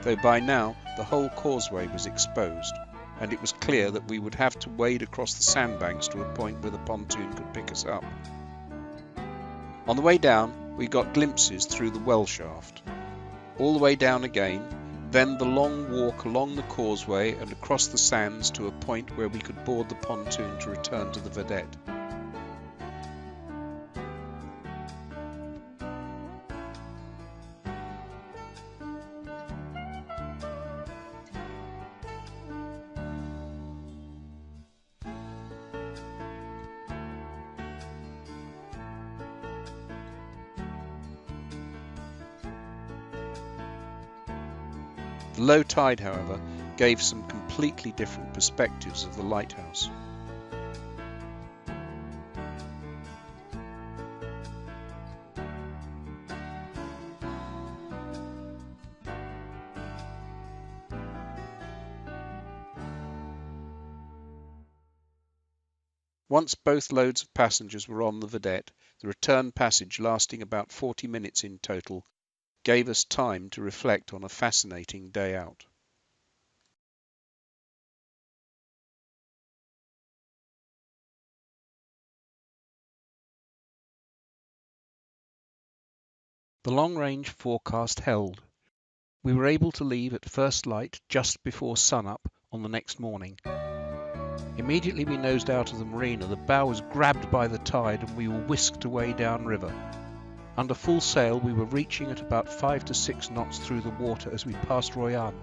though by now the whole causeway was exposed, and it was clear that we would have to wade across the sandbanks to a point where the pontoon could pick us up. On the way down we got glimpses through the well shaft. All the way down again, then the long walk along the causeway and across the sands to a point where we could board the pontoon to return to the vedette. The low tide, however, gave some completely different perspectives of the lighthouse. Once both loads of passengers were on the vedette, the return passage, lasting about 40 minutes in total, gave us time to reflect on a fascinating day out. The long-range forecast held. We were able to leave at first light just before sun-up on the next morning. Immediately we nosed out of the marina, the bow was grabbed by the tide and we were whisked away downriver. Under full sail we were reaching at about 5 to 6 knots through the water as we passed Royan,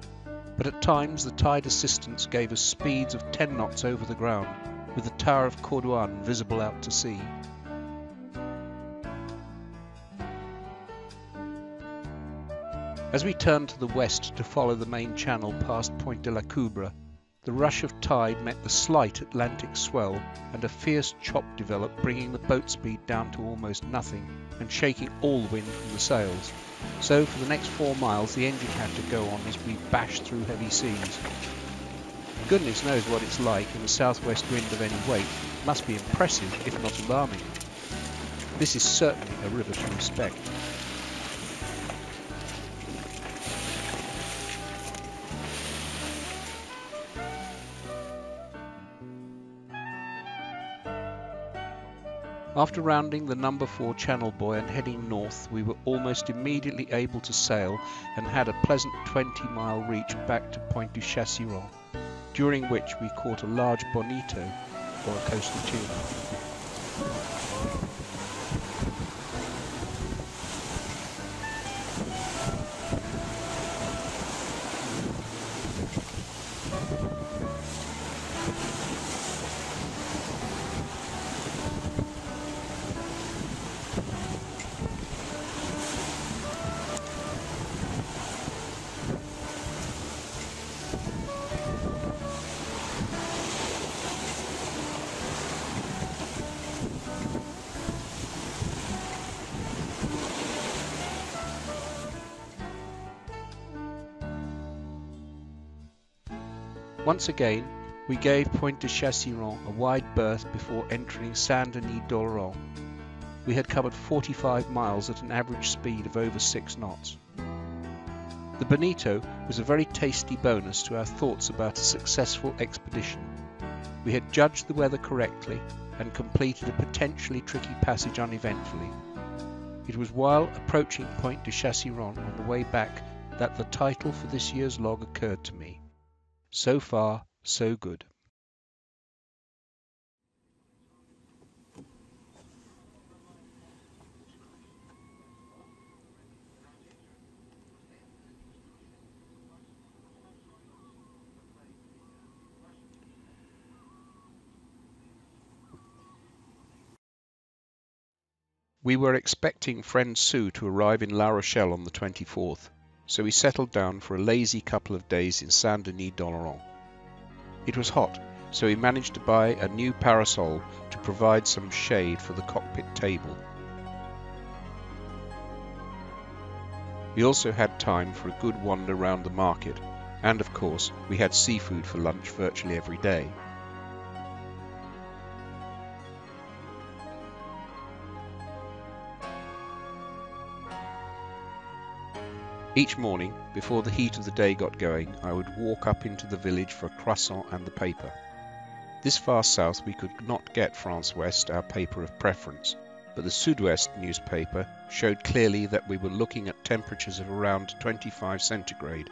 but at times the tide assistance gave us speeds of 10 knots over the ground, with the tower of Cordouan visible out to sea. As we turned to the west to follow the main channel past Point de la Coubre, the rush of tide met the slight Atlantic swell, and a fierce chop developed, bringing the boat speed down to almost nothing and shaking all the wind from the sails. So for the next 4 miles the engine had to go on as we bashed through heavy seas. Goodness knows what it's like in a southwest wind of any weight. It must be impressive, if not alarming. This is certainly a river to respect. After rounding the number 4 channel buoy and heading north, we were almost immediately able to sail and had a pleasant 20-mile reach back to Point du Chasseron, during which we caught a large bonito, or a coastal tuna. Once again, we gave Pointe de Châsillon a wide berth before entering Saint-Denis-d'Oléron. We had covered 45 miles at an average speed of over 6 knots. The bonito was a very tasty bonus to our thoughts about a successful expedition. We had judged the weather correctly and completed a potentially tricky passage uneventfully. It was while approaching Pointe de Châsillon on the way back that the title for this year's log occurred to me. So far, so good. We were expecting friend Sue to arrive in La Rochelle on the 24th, so we settled down for a lazy couple of days in Saint-Denis-d'Oléron. It was hot, so we managed to buy a new parasol to provide some shade for the cockpit table. We also had time for a good wander round the market, and of course we had seafood for lunch virtually every day. Each morning, before the heat of the day got going, I would walk up into the village for a croissant and the paper. This far south we could not get France West, our paper of preference, but the Sud-Ouest newspaper showed clearly that we were looking at temperatures of around 25 centigrade.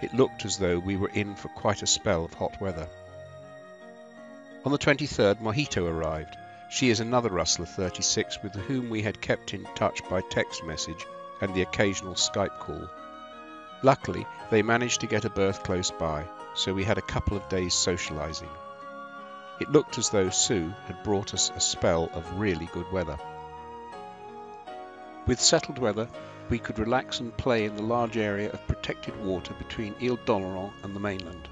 It looked as though we were in for quite a spell of hot weather. On the 23rd, Mojito arrived. She is another Rustler 36 with whom we had kept in touch by text message and the occasional Skype call. Luckily, they managed to get a berth close by, so we had a couple of days socializing. It looked as though Sue had brought us a spell of really good weather. With settled weather, we could relax and play in the large area of protected water between Ile d'Oléron and the mainland.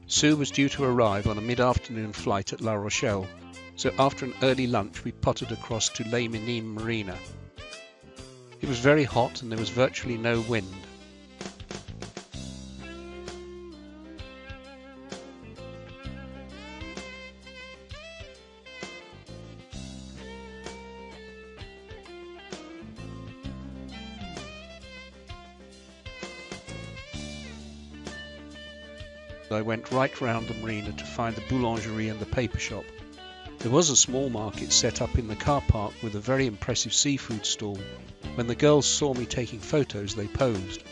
Sue was due to arrive on a mid-afternoon flight at La Rochelle, so after an early lunch we potted across to Les Minimes Marina. It was very hot and there was virtually no wind. I went right round the marina to find the boulangerie and the paper shop. There was a small market set up in the car park with a very impressive seafood stall. When the girls saw me taking photos, they posed.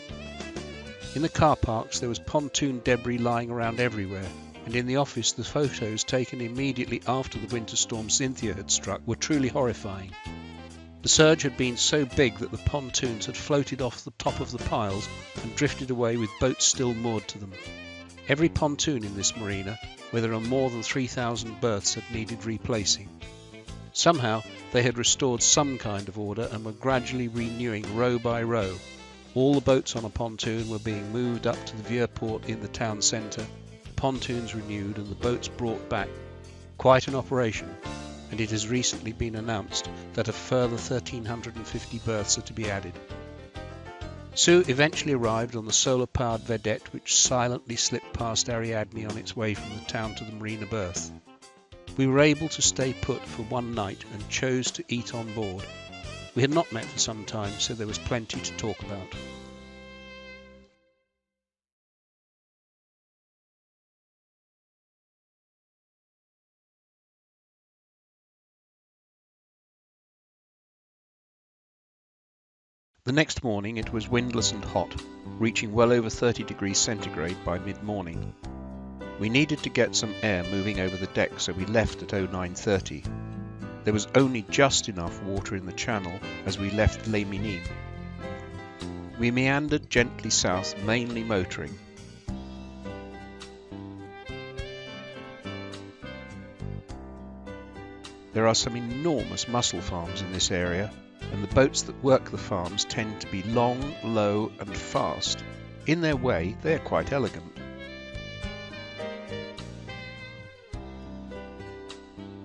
In the car parks there was pontoon debris lying around everywhere, and in the office the photos taken immediately after the winter storm Cynthia had struck were truly horrifying. The surge had been so big that the pontoons had floated off the top of the piles and drifted away with boats still moored to them. Every pontoon in this marina, where there are more than 3,000 berths, had needed replacing. Somehow they had restored some kind of order and were gradually renewing row by row. All the boats on a pontoon were being moved up to the Vieux Port in the town centre, pontoons renewed and the boats brought back. Quite an operation, and it has recently been announced that a further 1,350 berths are to be added. Sue eventually arrived on the solar-powered vedette which silently slipped past Ariadne on its way from the town to the marina berth. We were able to stay put for one night and chose to eat on board. We had not met for some time, so there was plenty to talk about. The next morning it was windless and hot, reaching well over 30 degrees centigrade by mid-morning. We needed to get some air moving over the deck, so we left at 09:30. There was only just enough water in the channel as we left Les Minimes. We meandered gently south, mainly motoring. There are some enormous mussel farms in this area, and the boats that work the farms tend to be long, low and fast. In their way, they are quite elegant.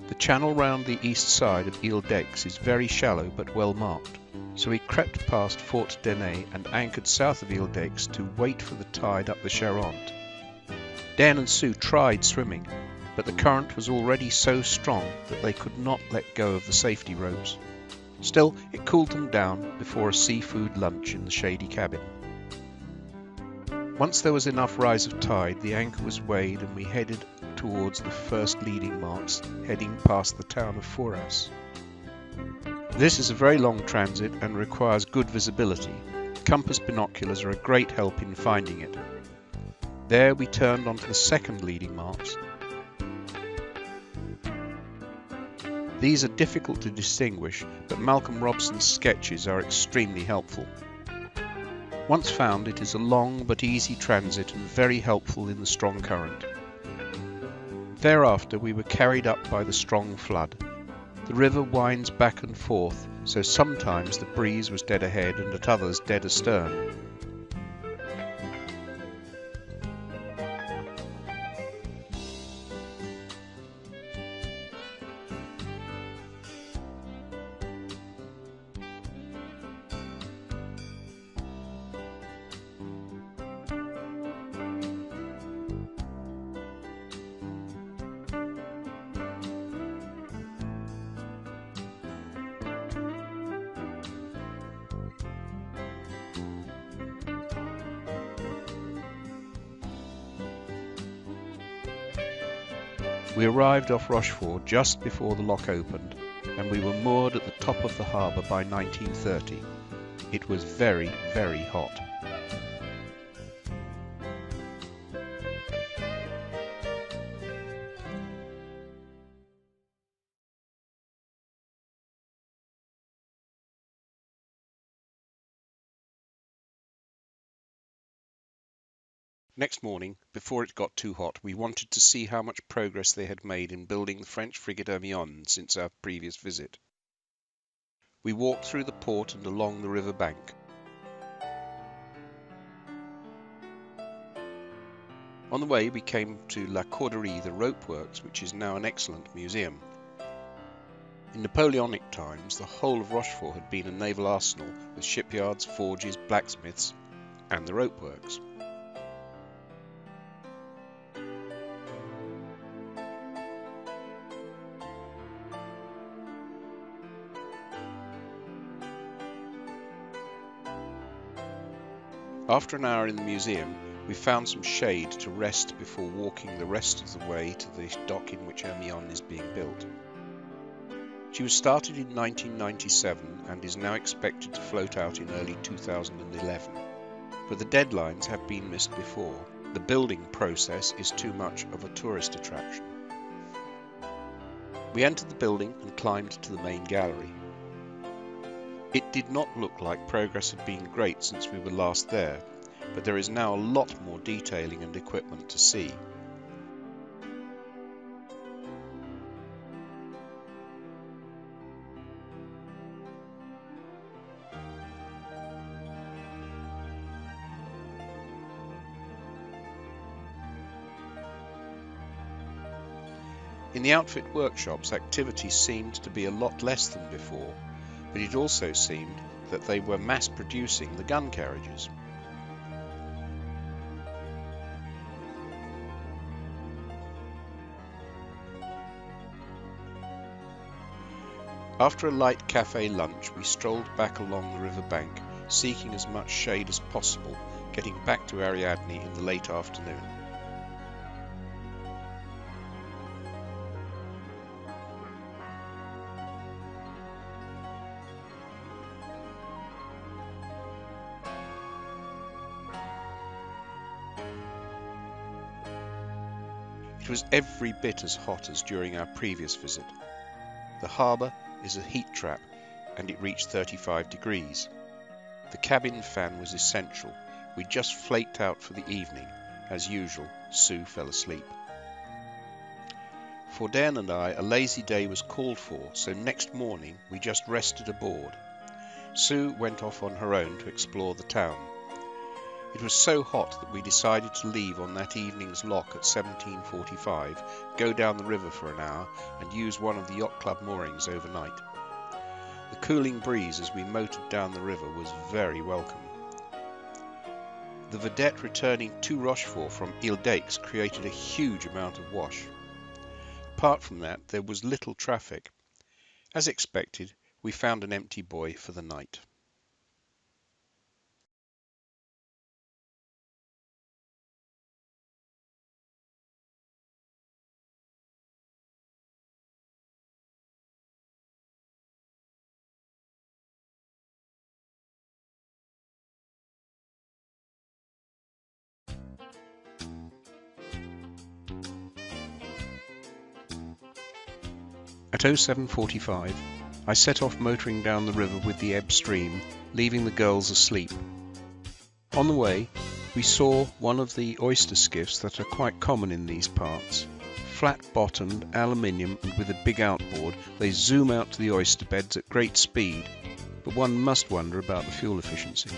The channel round the east side of Ile d'Aix is very shallow but well marked, so we crept past Fort Dairne and anchored south of Ile d'Aix to wait for the tide up the Charente. Dairne and Sue tried swimming, but the current was already so strong that they could not let go of the safety ropes. Still, it cooled them down before a seafood lunch in the shady cabin. Once there was enough rise of tide, the anchor was weighed and we headed towards the first leading marks, heading past the town of Foret. This is a very long transit and requires good visibility. Compass binoculars are a great help in finding it. There we turned onto the second leading marks. These are difficult to distinguish, but Malcolm Robson's sketches are extremely helpful. Once found, it is a long but easy transit and very helpful in the strong current. Thereafter we were carried up by the strong flood. The river winds back and forth, so sometimes the breeze was dead ahead and at others dead astern. We arrived off Rochefort just before the lock opened, and we were moored at the top of the harbour by 1930. It was very, very hot. Next morning, before it got too hot, we wanted to see how much progress they had made in building the French frigate Gironde since our previous visit. We walked through the port and along the river bank. On the way we came to La Corderie, the rope works, which is now an excellent museum. In Napoleonic times, the whole of Rochefort had been a naval arsenal with shipyards, forges, blacksmiths, and the rope works. After an hour in the museum, we found some shade to rest before walking the rest of the way to the dock in which Gironde is being built. She was started in 1997 and is now expected to float out in early 2011. But the deadlines have been missed before. The building process is too much of a tourist attraction. We entered the building and climbed to the main gallery. It did not look like progress had been great since we were last there, but there is now a lot more detailing and equipment to see. In the outfit workshops, activity seemed to be a lot less than before, but it also seemed that they were mass-producing the gun carriages. After a light cafe lunch, we strolled back along the river bank, seeking as much shade as possible, getting back to Ariadne in the late afternoon. It was every bit as hot as during our previous visit. The harbour is a heat trap and it reached 35 degrees. The cabin fan was essential. We just flaked out for the evening. As usual, Sue fell asleep. For Dairne and I, a lazy day was called for, so next morning we just rested aboard. Sue went off on her own to explore the town. It was so hot that we decided to leave on that evening's lock at 17:45, go down the river for an hour and use one of the yacht club moorings overnight. The cooling breeze as we motored down the river was very welcome. The vedette returning to Rochefort from Ile-d'Aix created a huge amount of wash. Apart from that, there was little traffic. As expected, we found an empty buoy for the night. At 07:45, I set off motoring down the river with the ebb stream, leaving the girls asleep. On the way, we saw one of the oyster skiffs that are quite common in these parts. Flat-bottomed, aluminium and with a big outboard, they zoom out to the oyster beds at great speed, but one must wonder about the fuel efficiency.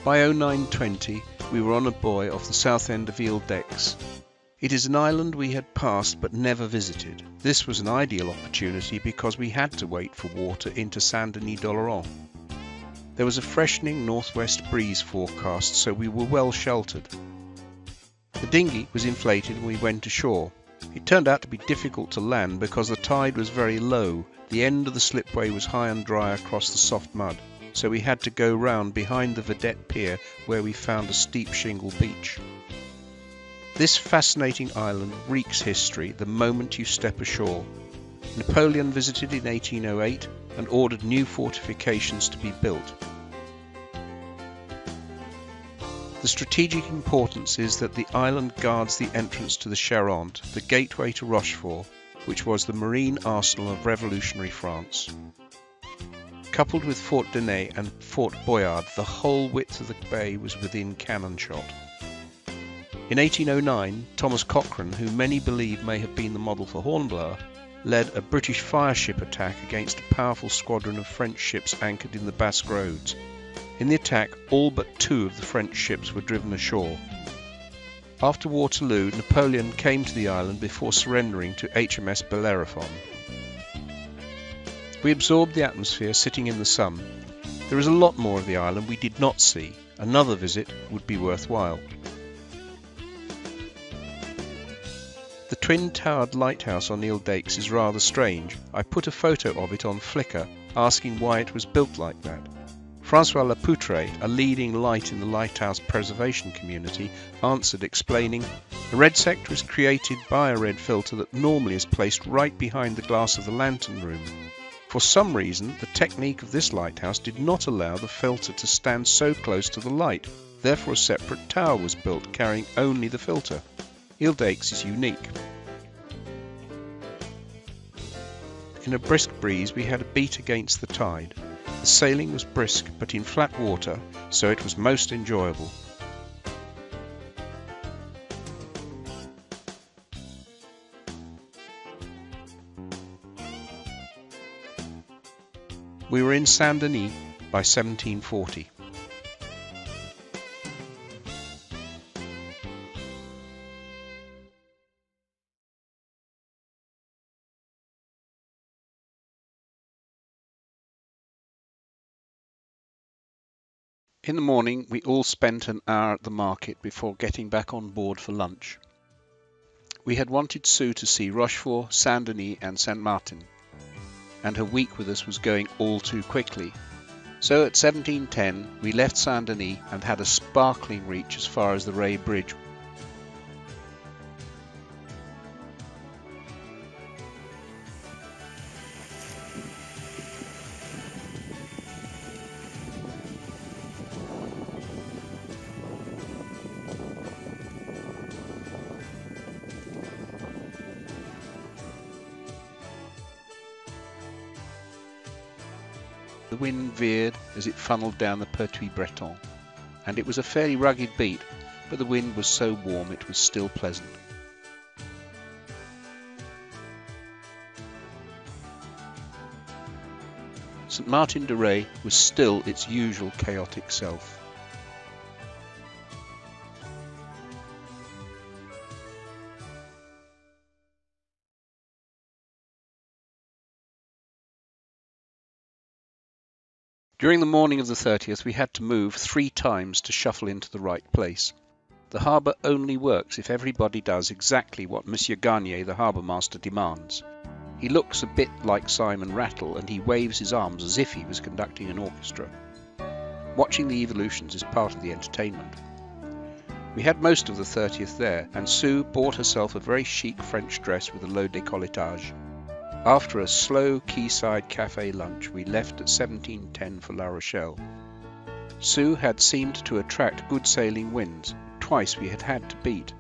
By 09:20 we were on a buoy off the south end of Ile-d'Aix. It is an island we had passed but never visited. This was an ideal opportunity because we had to wait for water into Saint-Denis-d'Oléron. There was a freshening northwest breeze forecast, so we were well sheltered. The dinghy was inflated and we went ashore. It turned out to be difficult to land because the tide was very low. The end of the slipway was high and dry across the soft mud, so we had to go round behind the Vedette Pier where we found a steep shingle beach. This fascinating island reeks history the moment you step ashore. Napoleon visited in 1808 and ordered new fortifications to be built. The strategic importance is that the island guards the entrance to the Charente, the gateway to Rochefort, which was the marine arsenal of revolutionary France. Coupled with Fort Dairne and Fort Boyard, the whole width of the bay was within cannon shot. In 1809, Thomas Cochrane, who many believe may have been the model for Hornblower, led a British fire ship attack against a powerful squadron of French ships anchored in the Basque Roads. In the attack, all but 2 of the French ships were driven ashore. After Waterloo, Napoleon came to the island before surrendering to HMS Bellerophon. We absorbed the atmosphere sitting in the sun. There is a lot more of the island we did not see. Another visit would be worthwhile. The twin-towered lighthouse on Ile-d'Aix is rather strange. I put a photo of it on Flickr, asking why it was built like that. François Lapoutre, a leading light in the lighthouse preservation community, answered explaining, "The red sector is created by a red filter that normally is placed right behind the glass of the lantern room. For some reason, the technique of this lighthouse did not allow the filter to stand so close to the light. Therefore a separate tower was built carrying only the filter. Ile-d'Aix is unique." In a brisk breeze we had a beat against the tide. The sailing was brisk but in flat water, so it was most enjoyable. We were in Saint-Denis by 1740. In the morning we all spent an hour at the market before getting back on board for lunch. We had wanted Sue to see Rochefort, Saint-Denis and Saint-Martin, and her week with us was going all too quickly. So at 17:10 we left Saint-Denis and had a sparkling reach as far as the Ray Bridge. The wind veered as it funnelled down the Pertuis Breton, and it was a fairly rugged beat, but the wind was so warm it was still pleasant. St Martin-de-Ré was still its usual chaotic self. During the morning of the 30th we had to move 3 times to shuffle into the right place. The harbour only works if everybody does exactly what Monsieur Garnier, the harbour master, demands. He looks a bit like Simon Rattle, and he waves his arms as if he was conducting an orchestra. Watching the evolutions is part of the entertainment. We had most of the 30th there, and Sue bought herself a very chic French dress with a low décolletage. After a slow quayside café lunch, we left at 17:10 for La Rochelle. Sue had seemed to attract good sailing winds. Twice we had had to beat,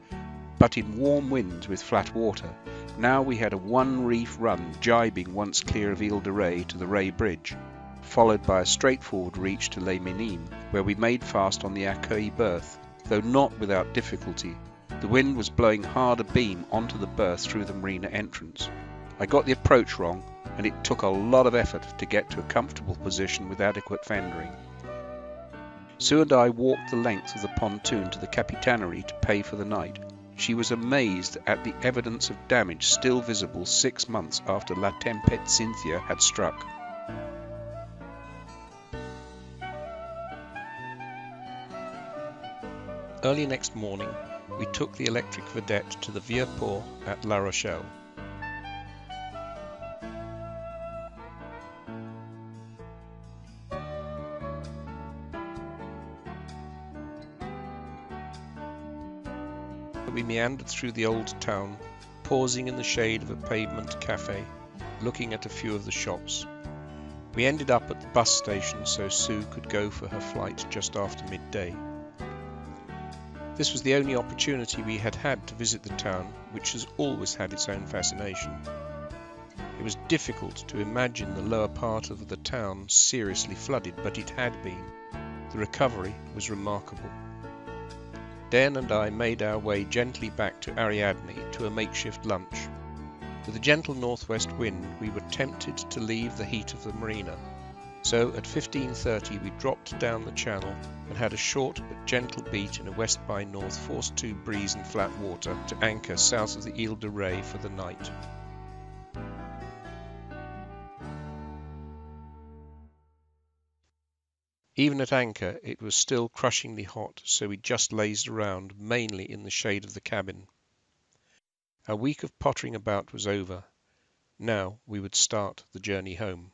but in warm winds with flat water. Now we had a one-reef run, jibing once clear of Ile de Ré to the Ré Bridge, followed by a straightforward reach to Les Minimes, where we made fast on the Accueil berth, though not without difficulty. The wind was blowing hard abeam onto the berth through the marina entrance. I got the approach wrong, and it took a lot of effort to get to a comfortable position with adequate fendering. Sue and I walked the length of the pontoon to the Capitanerie to pay for the night. She was amazed at the evidence of damage still visible 6 months after La Tempête Cynthia had struck. Early next morning, we took the electric vedette to the Vieux Port at La Rochelle. We meandered through the old town, pausing in the shade of a pavement cafe, looking at a few of the shops. We ended up at the bus station so Sue could go for her flight just after midday. This was the only opportunity we had had to visit the town, which has always had its own fascination. It was difficult to imagine the lower part of the town seriously flooded, but it had been. The recovery was remarkable. Dairne and I made our way gently back to Ariadne to a makeshift lunch. With a gentle northwest wind, we were tempted to leave the heat of the marina. So at 15:30 we dropped down the channel and had a short but gentle beat in a west by north force 2 breeze and flat water to anchor south of the Ile de Ré for the night. Even at anchor it was still crushingly hot, so we just lazed around, mainly in the shade of the cabin. Our week of pottering about was over. Now we would start the journey home.